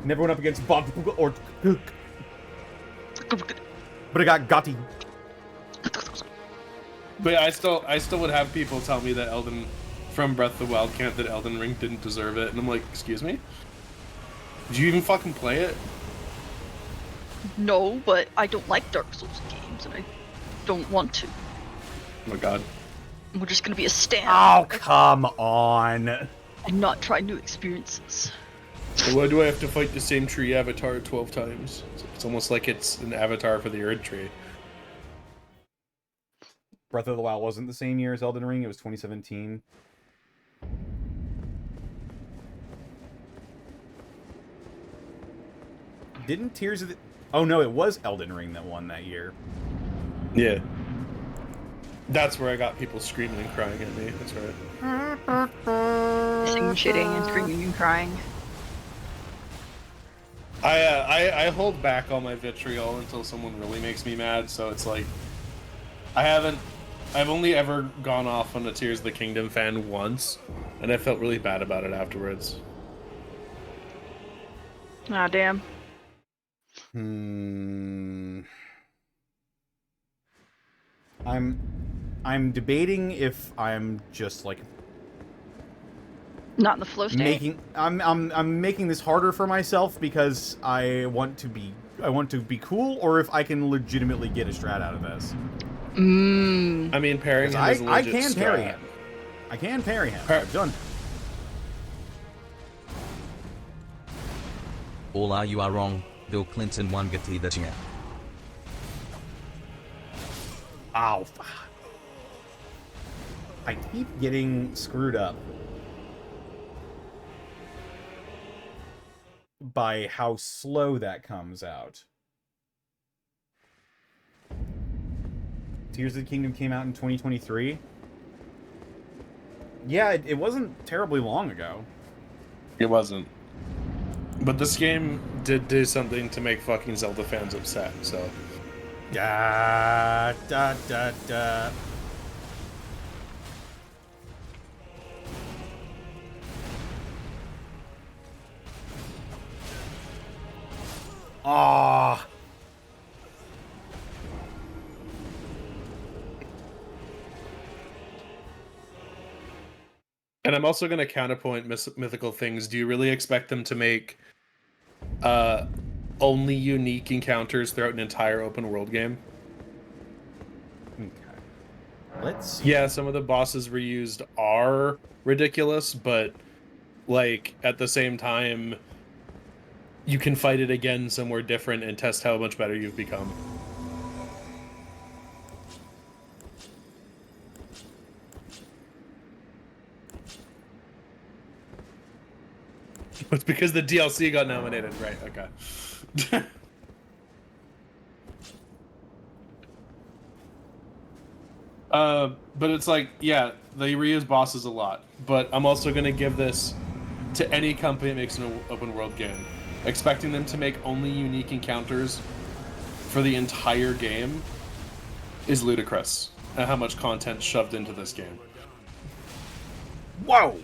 Never went up against Bob or... But it got Gotti. But I still would have people tell me that from Breath of the Wild can't that Elden Ring didn't deserve it, and I'm like, excuse me? Did you even fucking play it? No, but I don't like Dark Souls games, and I don't want to. Oh my god. We're just gonna be a stand. Oh, come on. And not try new experiences. So why do I have to fight the same tree avatar 12 times? It's almost like it's an avatar for the Erd tree. Breath of the Wild wasn't the same year as Elden Ring. It was 2017. Didn't Tears of the... Oh, no, it was Elden Ring that won that year. Yeah. That's where I got people screaming and crying at me. That's right. Singing, shitting, and screaming and crying. I hold back all my vitriol until someone really makes me mad, so it's like... I've only ever gone off on a Tears of the Kingdom fan once, and I felt really bad about it afterwards. Ah, damn. I'm debating if I'm just like not in the flow state. I'm making this harder for myself because I want to be cool, or if I can legitimately get a strat out of this. I mean, parrying him is a legit I can strat. parry him. I can parry him. I've done. All are you are wrong. Bill Clinton won Gatti this year. Ow. I keep getting screwed up by how slow that comes out. Tears of the Kingdom came out in 2023. Yeah, it wasn't terribly long ago. It wasn't. But this game did do something to make fucking Zelda fans upset, so... Da, da, da, da. Ah. And I'm also going to counterpoint Mythical Things. Do you really expect them to make only unique encounters throughout an entire open world game? Okay. Let's see. Yeah, some of the bosses reused are ridiculous, but like at the same time, you can fight it again somewhere different and test how much better you've become. It's because the DLC got nominated, right? Okay. But it's like, yeah, they reuse bosses a lot. But I'm also going to give this to any company that makes an open world game. Expecting them to make only unique encounters for the entire game is ludicrous. And how much content shoved into this game. Whoa!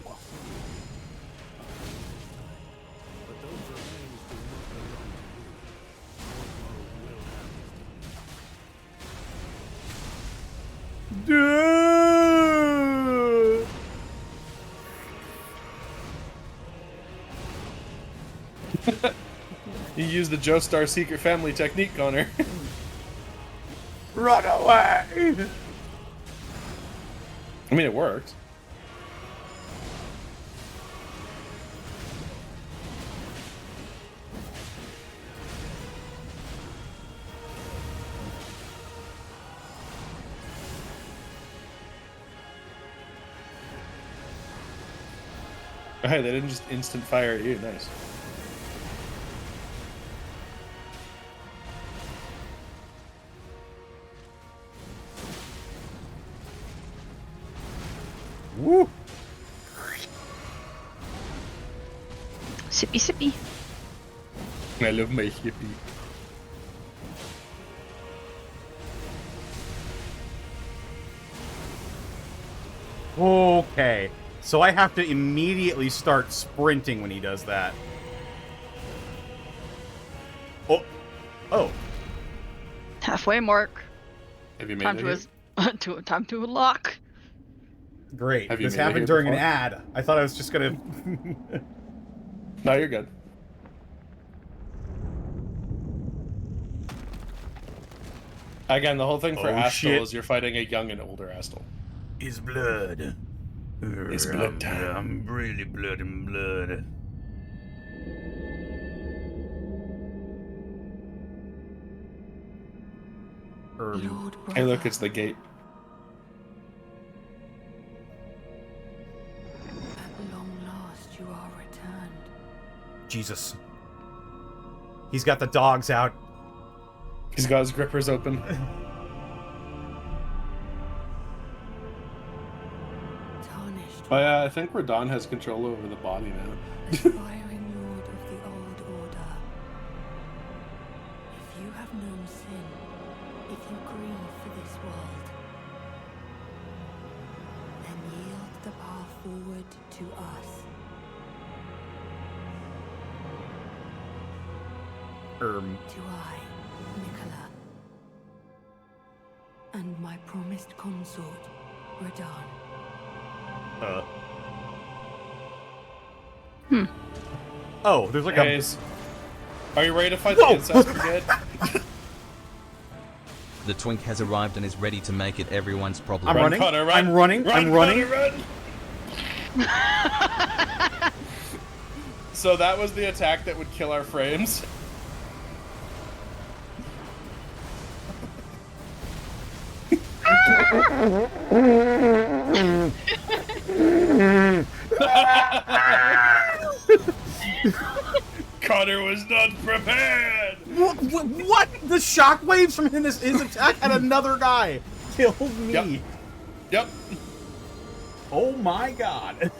You used the Joestar secret family technique, Connor. Run away! I mean, it worked. Oh, hey, they didn't just instant fire at you. Nice. Woo! Sippy sippy. I love my hippie. Okay. So I have to immediately start sprinting when he does that. Oh. Oh. Halfway mark. Have you made Time it? time to unlock. Great. Have you This made it happened here during an before? ad. I thought I was just gonna. No, you're good. Again, the whole thing for Oh, Astal shit. is you're fighting a young and older Astal. His blood. It's blood time. I'm really blood and blood. Lord brother, Hey, look, it's the gate. at long last you are returned. Jesus. He's got the dogs out. He's got his grippers open. Tarnished Oh yeah, I think Radahn has control over the body now. aspiring lord of the old order. If you have known sin, if you grieve for this world, then yield the path forward to us. To I, Nicola, and my promised consort, Radahn. Oh, there's like Guys, are you ready to fight Whoa! the Incest Brigade? The twink has arrived and is ready to make it everyone's problem. I'm Run, running. Connor, run. I'm running. Run, I'm running. Connor, run. So that was the attack that would kill our frames. Connor was not prepared. What? The shockwaves from his attack at another guy killed me. Yep. Oh my god.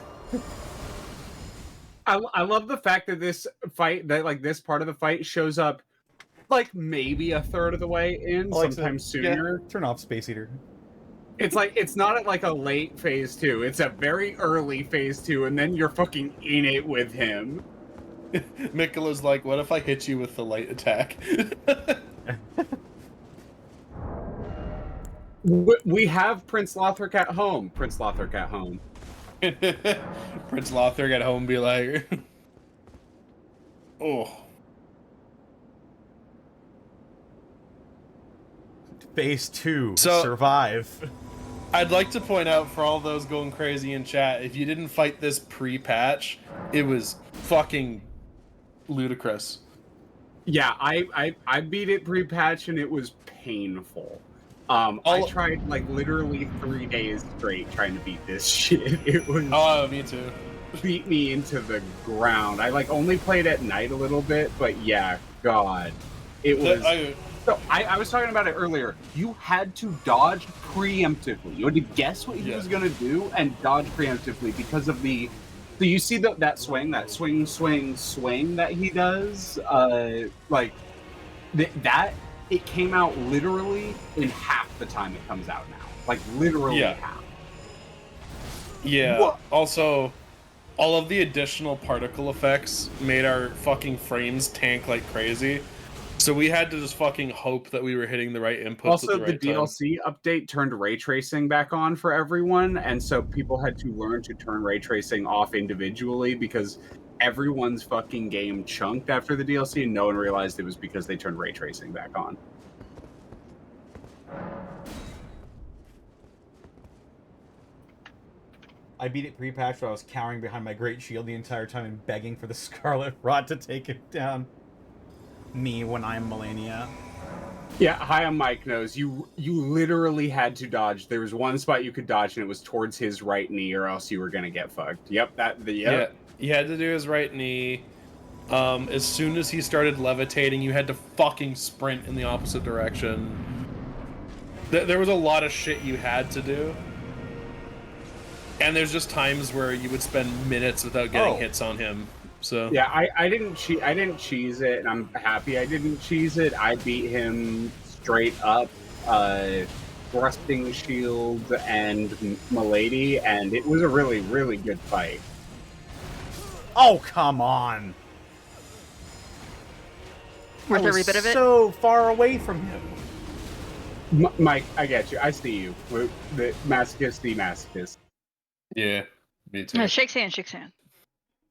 I love the fact that this fight, that like this part of the fight shows up like maybe a third of the way in, Alexa, sometimes sooner. yeah, turn off Space Eater. It's like it's not at like a late phase 2. It's a very early phase 2, and then you're fucking in it with him. Mikola's like, what if I hit you with the light attack? We have Prince Lothric at home. Prince Lothric at home. Prince Lothric at home be like, oh. Phase 2. So- Survive. I'd like to point out for all those going crazy in chat, if you didn't fight this pre-patch, it was fucking ludicrous. Yeah, I beat it pre-patch and it was painful. I tried like literally 3 days straight trying to beat this shit. It was me too. Beat me into the ground. I like only played at night a little bit, but yeah, God, it was. So I was talking about it earlier. You had to dodge preemptively. You had to guess what he was gonna do and dodge preemptively because of the. So you see that swing, that swing that he does. Like that. It came out literally in half the time it comes out now. Like literally half. Yeah. What? Also, all of the additional particle effects made our fucking frames tank like crazy. So we had to just fucking hope that we were hitting the right inputs Also, at the right the DLC update turned ray tracing back on for everyone, and so people had to learn to turn ray tracing off individually because everyone's fucking game chunked after the DLC, and no one realized it was because they turned ray tracing back on. I beat it pre-patch while I was cowering behind my great shield the entire time and begging for the Scarlet Rot to take it down. Me when I'm Melania. Yeah, hi, I'm Mike Knows. You literally had to dodge. There was one spot you could dodge, and it was towards his right knee, or else you were gonna get fucked. Yep, Yeah, he had to do his right knee. As soon as he started levitating, you had to fucking sprint in the opposite direction. There was a lot of shit you had to do. And there's just times where you would spend minutes without getting hits on him. So yeah, I didn't cheese it, and I'm happy I didn't cheese it. I beat him straight up, thrusting shield and Milady, and it was a really, really good fight. Oh, come on! Worth I was every bit of it? so far away from him. Mike, I get you. I see you. The masochist, the masochist. Yeah, me too. No, shakes hand.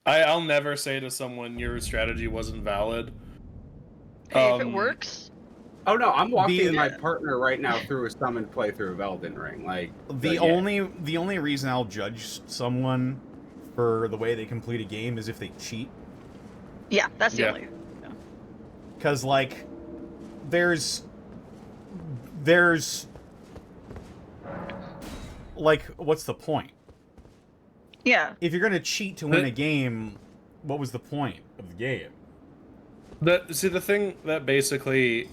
I'll never say to someone your strategy wasn't valid. Hey, if it works. Oh no, I'm walking my partner right now through a summoned playthrough of Elden Ring. Like the only reason I'll judge someone for the way they complete a game is if they cheat. Yeah, that's the only. Because like, there's like, what's the point? Yeah. If you're gonna cheat to win a game, what was the point of the game? The thing that basically,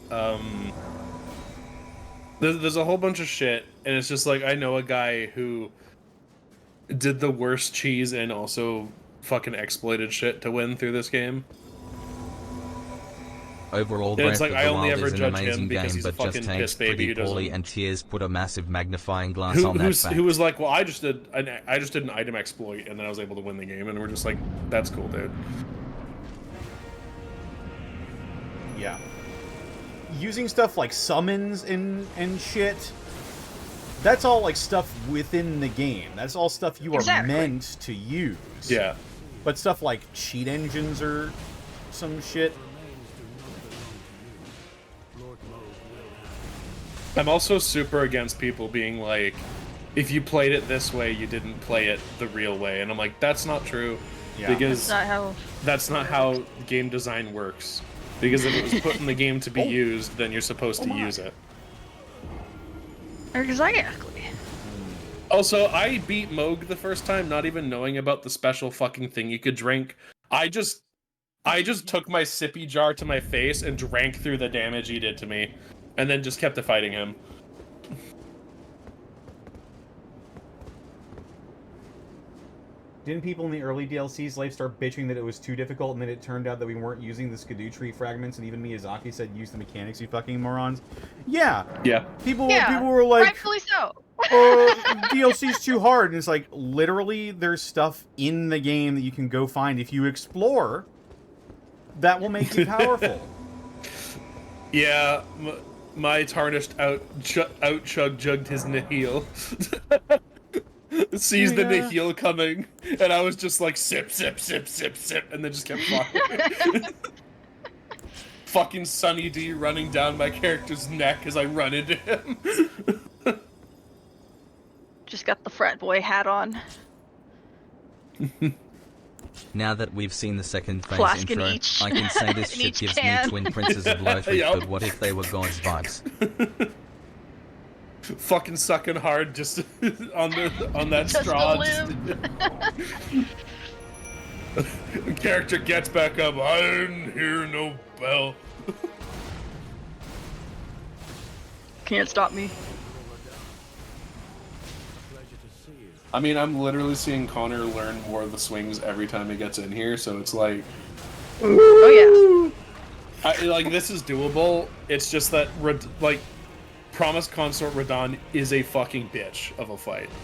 there's a whole bunch of shit, and it's just like, I know a guy who did the worst cheese and also fucking exploited shit to win through this game. Overall, Yeah, it's Breath like, of I the only Wild ever is an judge amazing him because game, he's a but just fucking tanks piss baby pretty who doesn't- poorly, and Tears put a massive magnifying glass on that fact. Who was like, well, I just did an item exploit, and then I was able to win the game, and we're just like, that's cool, dude. Yeah. Using stuff like summons and shit, that's all like stuff within the game. That's all stuff you are meant to use. Yeah. But stuff like cheat engines or some shit. I'm also super against people being like, if you played it this way, you didn't play it the real way. And I'm like, that's not true. Yeah. Because that's not how game design works. Because if it was put in the game to be used, then you're supposed to use it. Exactly. Also, I beat Moog the first time, not even knowing about the special fucking thing you could drink. I just took my sippy jar to my face and drank through the damage he did to me, and then just kept fighting him. Didn't people in the early DLCs like start bitching that it was too difficult, and then it turned out that we weren't using the Skidoo tree fragments, and even Miyazaki said use the mechanics, you fucking morons? Yeah. Yeah. People were like, rightfully so. DLC's too hard, and it's like, literally, there's stuff in the game that you can go find if you explore that will make you powerful. Yeah, my tarnished out-chug-jugged his Nihil. Sees the Nihil coming, and I was just like, sip, sip, sip, sip, sip, and then just kept firing. Fucking Sunny D running down my character's neck as I run into him. Just got the frat boy hat on. Now that we've seen the second phase Flask in intro, each- I can say this in shit each gives can. me Twin Princes of Lothric, Yup. but what if they were God's vibes? Fucking sucking hard just on that Just straw. to live. Character gets back up. I didn't hear no bell. Can't stop me. I mean, I'm literally seeing Connor learn more of the swings every time he gets in here, so it's like, Oh like this is doable. It's just that like Promised Consort Radahn is a fucking bitch of a fight. yeah.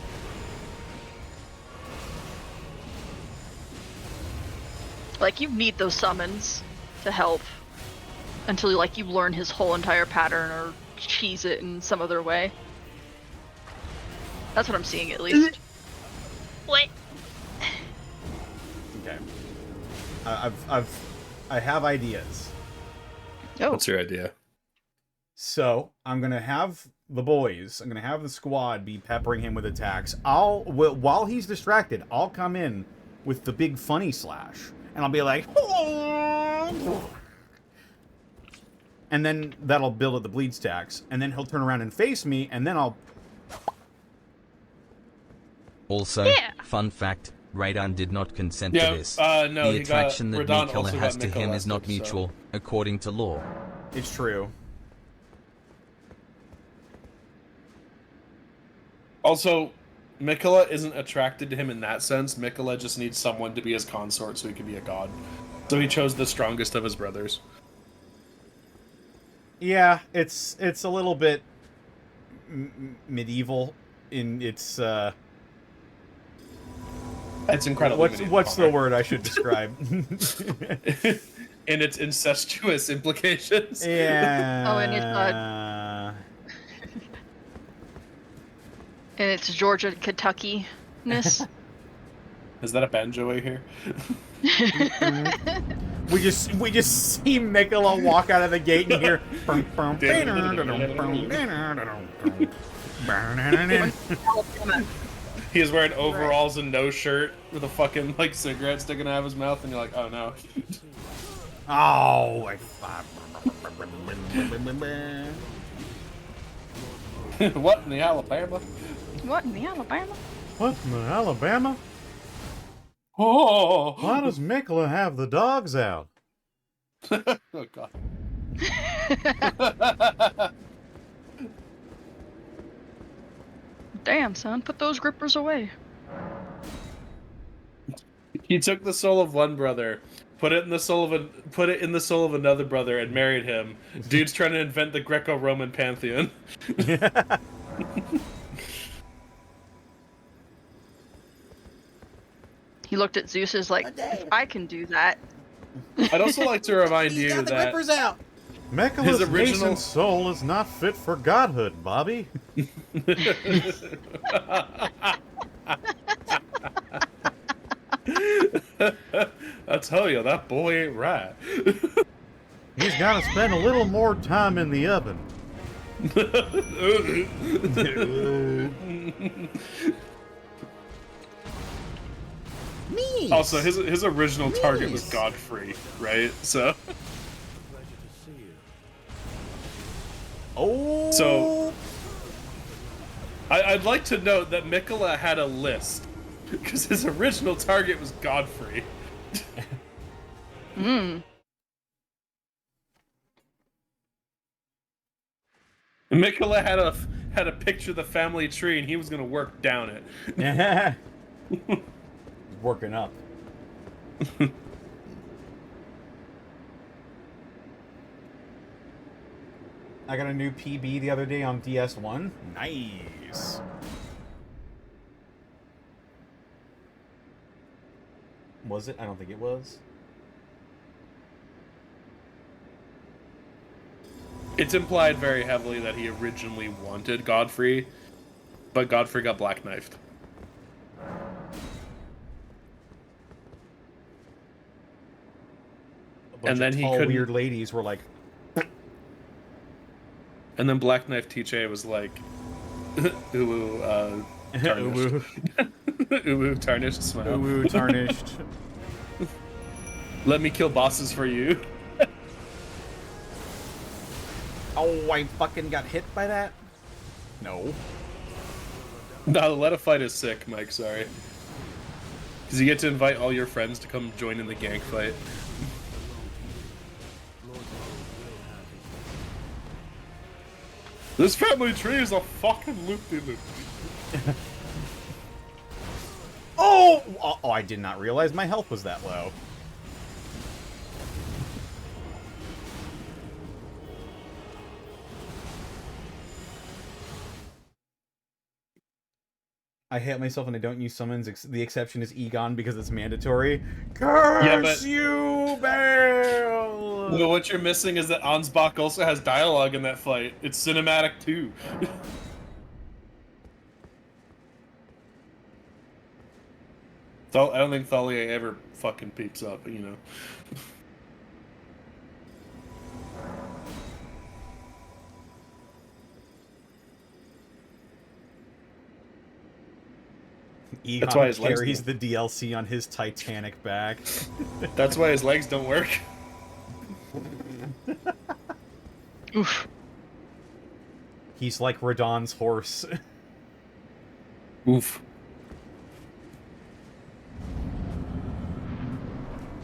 Like, you need those summons to help until like you learn his whole entire pattern or cheese it in some other way. That's what I'm seeing, at least. What? Okay. I have ideas. Oh. What's your idea? So, I'm gonna have the boys, I'm gonna have the squad be peppering him with attacks. While he's distracted, I'll come in with the big funny slash, and I'll be like, and then that'll build up the bleed stacks, and then he'll turn around and face me, and then I'll... Also, fun fact, Radahn did not consent to this. No, the attraction that Radahn Miquella also has got to him is not Nicholastic, so- mutual, according to law. It's true. Also, Miquella isn't attracted to him in that sense. Miquella just needs someone to be his consort so he can be a god. So he chose the strongest of his brothers. Yeah, it's a little bit medieval in its It's incredible. What's the word I should describe? In its incestuous implications. Yeah. Oh, and it's And it's Georgia, Kentucky-ness. Is that a banjo way here? We just see Mikola walk out of the gate and hear. He is wearing overalls and no shirt with a fucking like cigarette sticking out of his mouth, and you're like, oh no. Oh, What in the Alabama? What in the Alabama? What in the Alabama? Oh! Why does Mikola have the dogs out? Oh god. Damn, son, put those grippers away. He took the soul of one brother, put it in the soul of another brother, and married him. Dude's trying to invent the Greco-Roman pantheon. He looked at Zeus as like, if I can do that. I'd also like to remind you that out. Mikola's his original nascent soul is not fit for godhood, Bobby. I tell you, that boy ain't right. He's got to spend a little more time in the oven. Also, his original target was Godfrey, right? So. Oh. So. I'd like to note that Mikola had a list, because his original target was Godfrey. Mikola had a picture of the family tree, and he was gonna work down it. Working up. I got a new PB the other day on DS1. Nice. Was it? I don't think it was. It's implied very heavily that he originally wanted Godfrey, but Godfrey got black knifed. And then he couldn't. Weird ladies were like. And then Black Knife TJ was like, Uwu, tarnished. Uwu, tarnished smile. Uwu, tarnished. Let me kill bosses for you. Oh, I fucking got hit by that? No. No, the Let a Fight is sick, Mike, sorry. Because you get to invite all your friends to come join in the gank fight. This family tree is a fucking loop-de-loop. Oh! Oh, I did not realize my health was that low. I hate myself and I don't use summons. The exception is Egon because it's mandatory. Curse you, Bale! Well, what you're missing is that Ansbach also has dialogue in that fight. It's cinematic too. I don't think Thalia ever fucking peeps up, you know. Egon carries the DLC on his Titanic back. That's why his legs don't work. Oof. He's like Radahn's horse. Oof.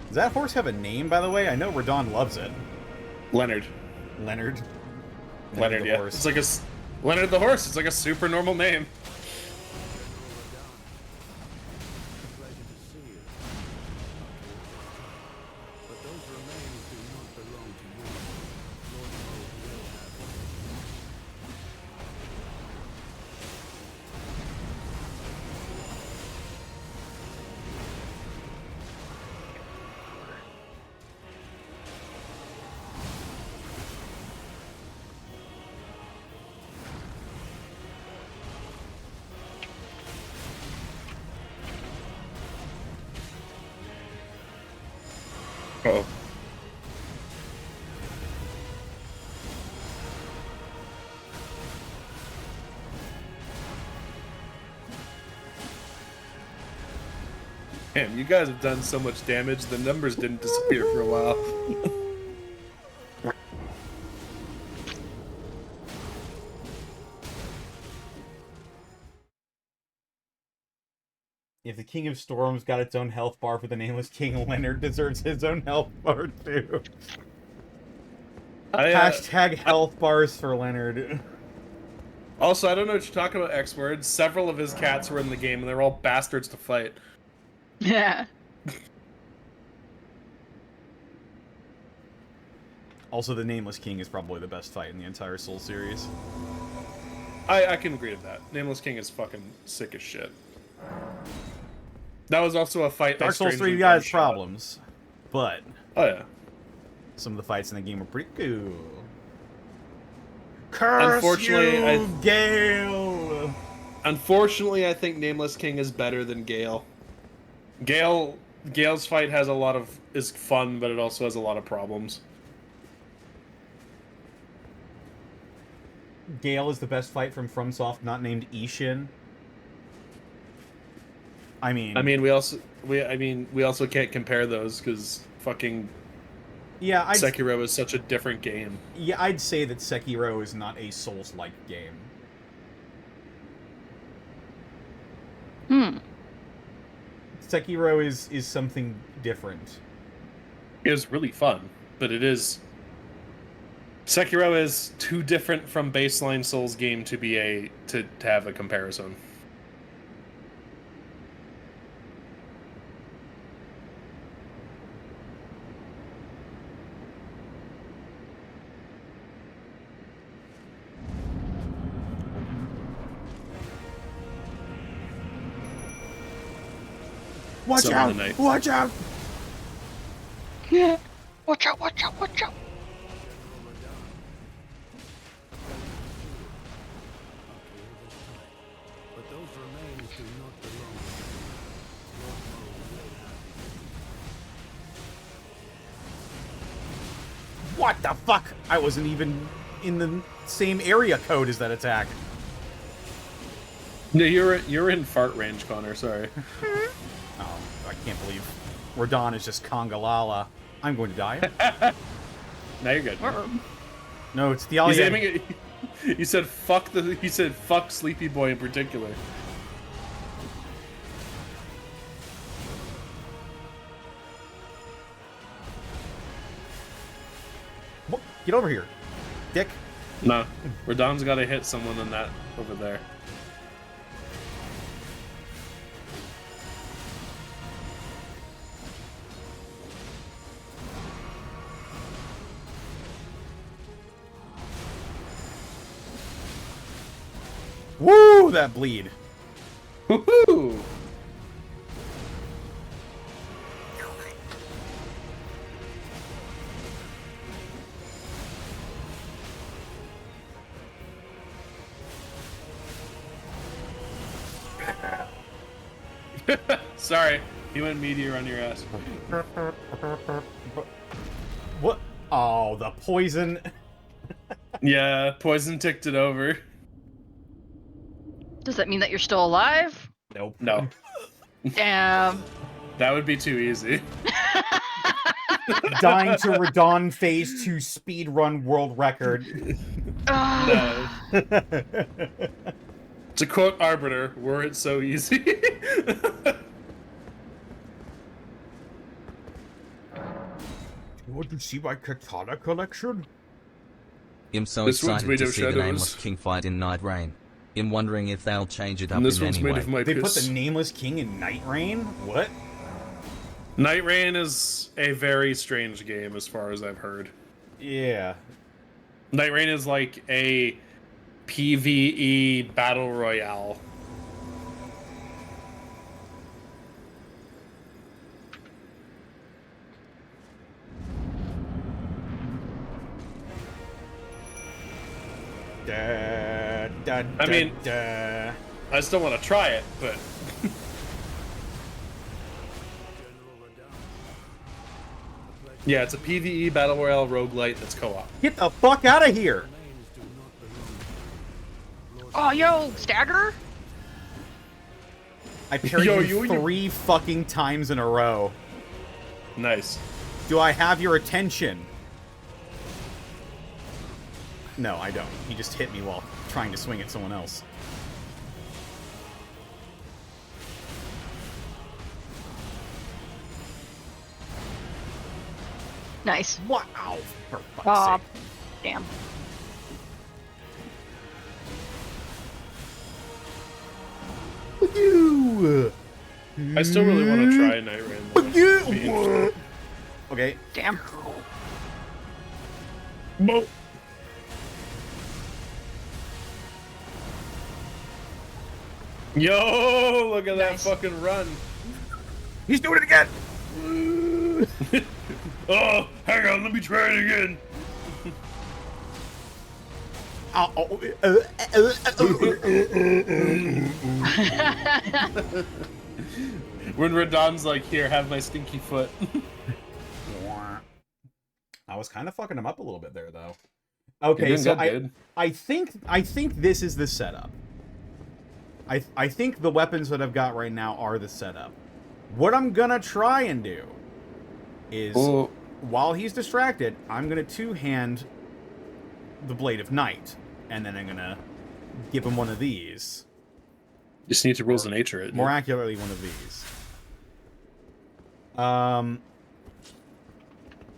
Does that horse have a name, by the way? I know Radahn loves it. Leonard. Leonard, yeah. Horse. It's like Leonard the horse. It's like a super normal name. Damn, you guys have done so much damage, the numbers didn't disappear for a while. If the King of Storms got its own health bar for the Nameless King, Leonard deserves his own health bar too. Hashtag health bars for Leonard. Also, I don't know what you're talking about, X-Word. Several of his cats were in the game, and they're all bastards to fight. Yeah. Also, the Nameless King is probably the best fight in the entire Soul series. I can agree with that. Nameless King is fucking sick as shit. That was also a fight. Dark Souls 3 got its problems, but oh yeah, some of the fights in the game are pretty cool. Curse unfortunately, you, Gale. Unfortunately, I think Nameless King is better than Gale. Gale's fight has is fun, but it also has a lot of problems. Gale is the best fight from FromSoft, not named Ishin. I mean, we also can't compare those because fucking Sekiro is such a different game. Yeah, I'd say that Sekiro is not a Souls-like game. Sekiro is something different. It is really fun, but it is... Sekiro is too different from baseline Souls game to be to have a comparison. Watch out! Watch out! Yeah. Watch out! Watch out! Watch out! But those remains do not belong. What the fuck? I wasn't even in the same area code as that attack. No, you're in fart range, Connor. Sorry. Oh, I can't believe Radahn is just Congalala. I'm going to die. Now you're good. No, it's the He's aiming at... He said fuck Sleepy Boy in particular. Get over here, dick. No, Radahn's got to hit someone in that over there. Woo! That bleed. Woohoo! Sorry, he went meteor on your ass. What? Oh, the poison. Yeah, poison ticked it over. Does that mean that you're still alive? Nope. No. Damn. That would be too easy. Dying to Radahn Phase 2 speedrun world record. No. To quote Arbiter, were it so easy. You want to see my katana collection? I'm so This one's excited made to of see the shadows. Nameless King fight in Night Rain. I'm wondering if they'll change it up And this in one's any made way. of my They put piss. the Nameless King in Night Rain? What? Night Rain is a very strange game as far as I've heard. Yeah. Night Rain is like a PvE battle royale. I mean, I still want to try it, but yeah, it's a PvE battle royale roguelite that's co-op. Get the fuck out of here! Oh, yo, Stagger? I parried Yo, him 3 fucking times in a row. Nice. Do I have your attention? No, I don't. He just hit me while trying to swing at someone else. Nice. Wow. For fuck's Aw, sake. damn. Fuck you! I still really want to try Night Rain. Fuck you! Okay. Damn. Yo, look at that fucking run. He's doing it again! Oh, hang on, let me try it again. When Radahn's like, here, have my stinky foot. I was kind of fucking him up a little bit there, though. Okay, so good, I think this is the setup. I think the weapons that I've got right now are the setup. What I'm gonna try and do is, while he's distracted, I'm gonna two-hand the Blade of Night, and then I'm gonna give him one of these. Just need to rules of nature it. More accurately, one of these.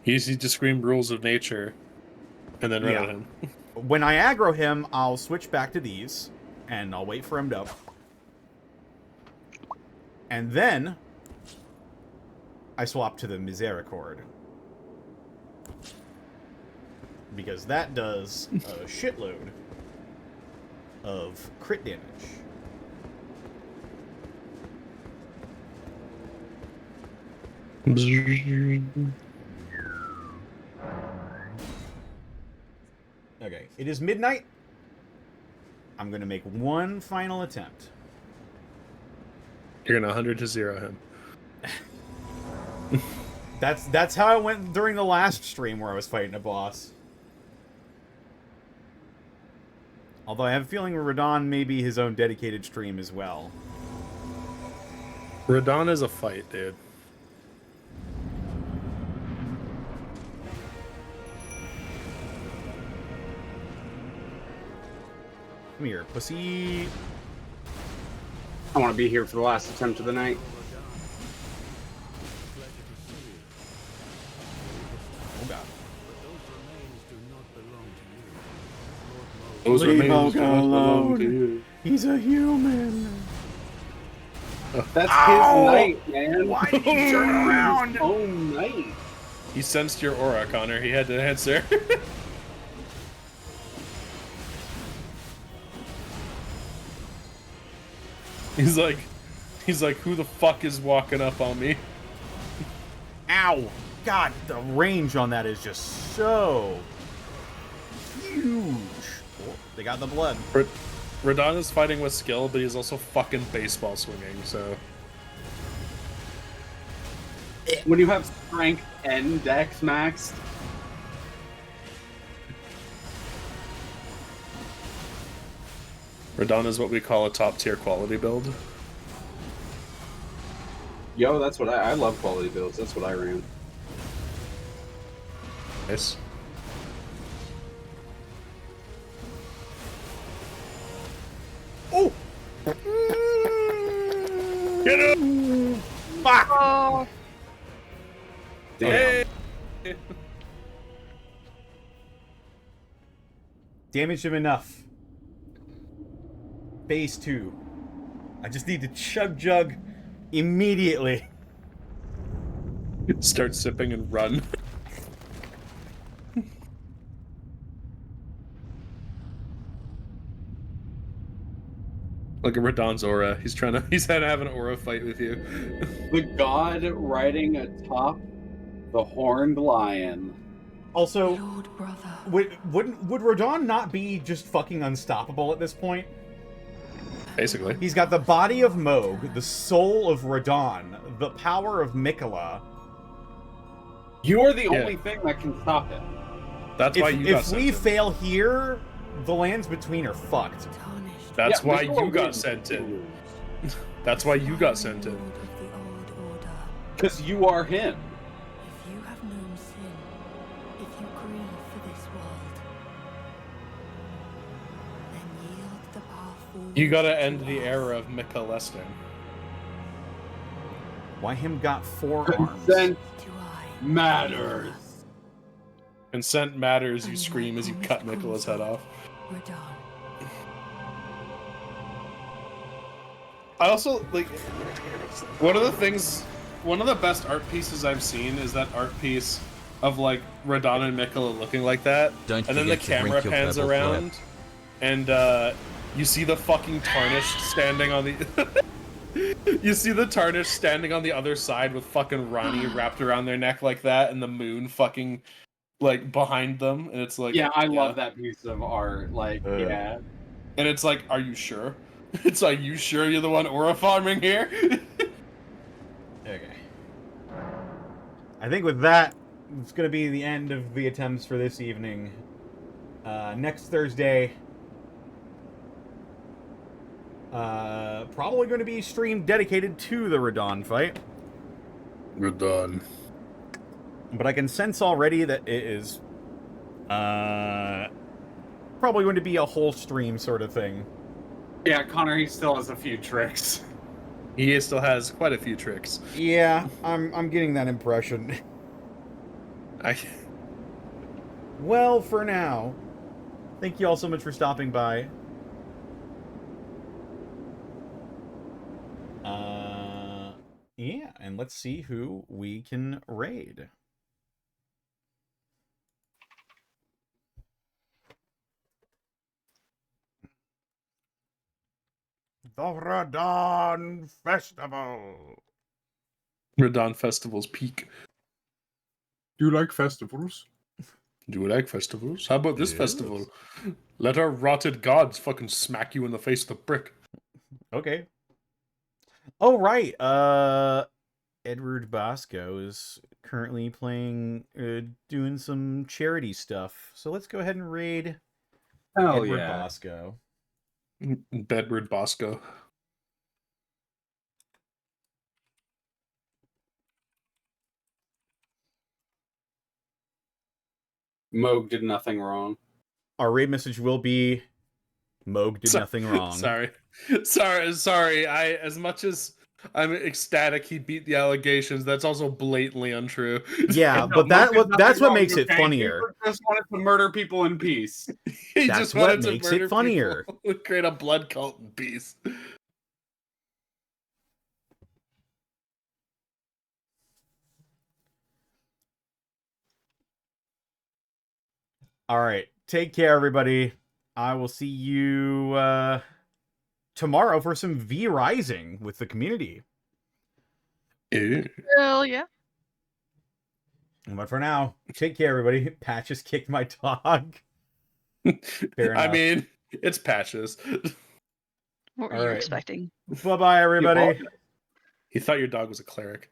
He just need to scream rules of nature, and then run at him. When I aggro him, I'll switch back to these, and I'll wait for him to... And then, I swap to the Misericord. Because that does a shitload of crit damage. Okay, it is midnight. I'm gonna make one final attempt. You're gonna 100-0 him. That's how I went during the last stream where I was fighting a boss. Although I have a feeling Radahn may be his own dedicated stream as well. Radahn is a fight, dude. Come here, pussy. I want to be here for the last attempt of the night. Oh god. Those Leave remains do Olga not belong alone. to you. He's a human. That's Ow! his night, man. Why did you turn around? His own night. He sensed your aura, Connor. He had to answer. He's like, who the fuck is walking up on me? Ow! God, the range on that is just so huge. Oh, they got the blood. Radahn is fighting with skill, but he's also fucking baseball swinging, so... When you have strength and dex maxed, Radahn is what we call a top-tier quality build. yo, that's what I love quality builds. That's what I ran. Nice. Oh! Get him! Fuck! Oh. Damn. Hey! Damaged him enough. Phase 2. I just need to chug jug immediately. Start sipping and run. Look at Radahn's aura. He's trying to have an aura fight with you. The god riding atop the horned lion. Also, Lord brother. would Radahn not be just fucking unstoppable at this point? Basically. He's got the body of Mohg, the soul of Radahn, the power of Miquella. You are the only thing that can stop him. That's why you got If sent we in. fail here, the lands between are fucked. That's Yeah, why Miquella you got wins. sent in. That's why you got sent in. Lord of the old order. Because you are him. If you have known sin, if you grieve for this world, then yield the path forward. You gotta to end the us. era of Mika Lesting. Why him got 4 arms? Consent To I. matters. Consent matters, you And scream my as you promised cut Mikola's head consort, off. Radahn. I also, like, one of the best art pieces I've seen is that art piece of, like, Radahn and Mikola looking like that. Don't And then the forget to drink camera your pans purple around, and, you see the fucking Tarnished standing on the... You see the Tarnished standing on the other side with fucking Rani wrapped around their neck like that, and the moon fucking, like, behind them, and it's like... Yeah, I love that piece of art. Like, yeah. And it's like, are you sure? It's like, you sure you're the one aura farming here? Okay. I think with that, it's going to be the end of the attempts for this evening. Next Thursday, probably going to be a stream dedicated to the Radahn fight. Radahn. But I can sense already that it is probably going to be a whole stream sort of thing. Yeah, Connor, he still has a few tricks. He still has quite a few tricks. Yeah, I'm getting that impression. Well, for now, thank you all so much for stopping by. Yeah, and let's see who we can raid. The Radahn Festival. Radahn Festival's peak. Do you like festivals? Do you like festivals? How about this Yes. festival? Let our rotted gods fucking smack you in the face with a brick. Okay. Oh, right. Edward Bosco is currently playing, doing some charity stuff. So let's go ahead and raid Hell Edward yeah. Bosco. Bedward Bosco. Moog did nothing wrong. Our raid message will be, Moog did nothing wrong. Sorry. As much as I'm ecstatic he beat the allegations, that's also blatantly untrue. Yeah, No, but Moog did that's nothing what wrong, makes it okay? funnier. He just wanted to murder people in peace. He That's just what wanted to makes it murder funnier. people, create a blood cult in peace. All right. Take care, everybody. I will see you tomorrow for some V Rising with the community. Hell yeah. But for now, take care, everybody. Patches kicked my dog. Fair I enough. mean, it's Patches. What were All you right. expecting? Bye-bye, everybody. He thought your dog was a cleric.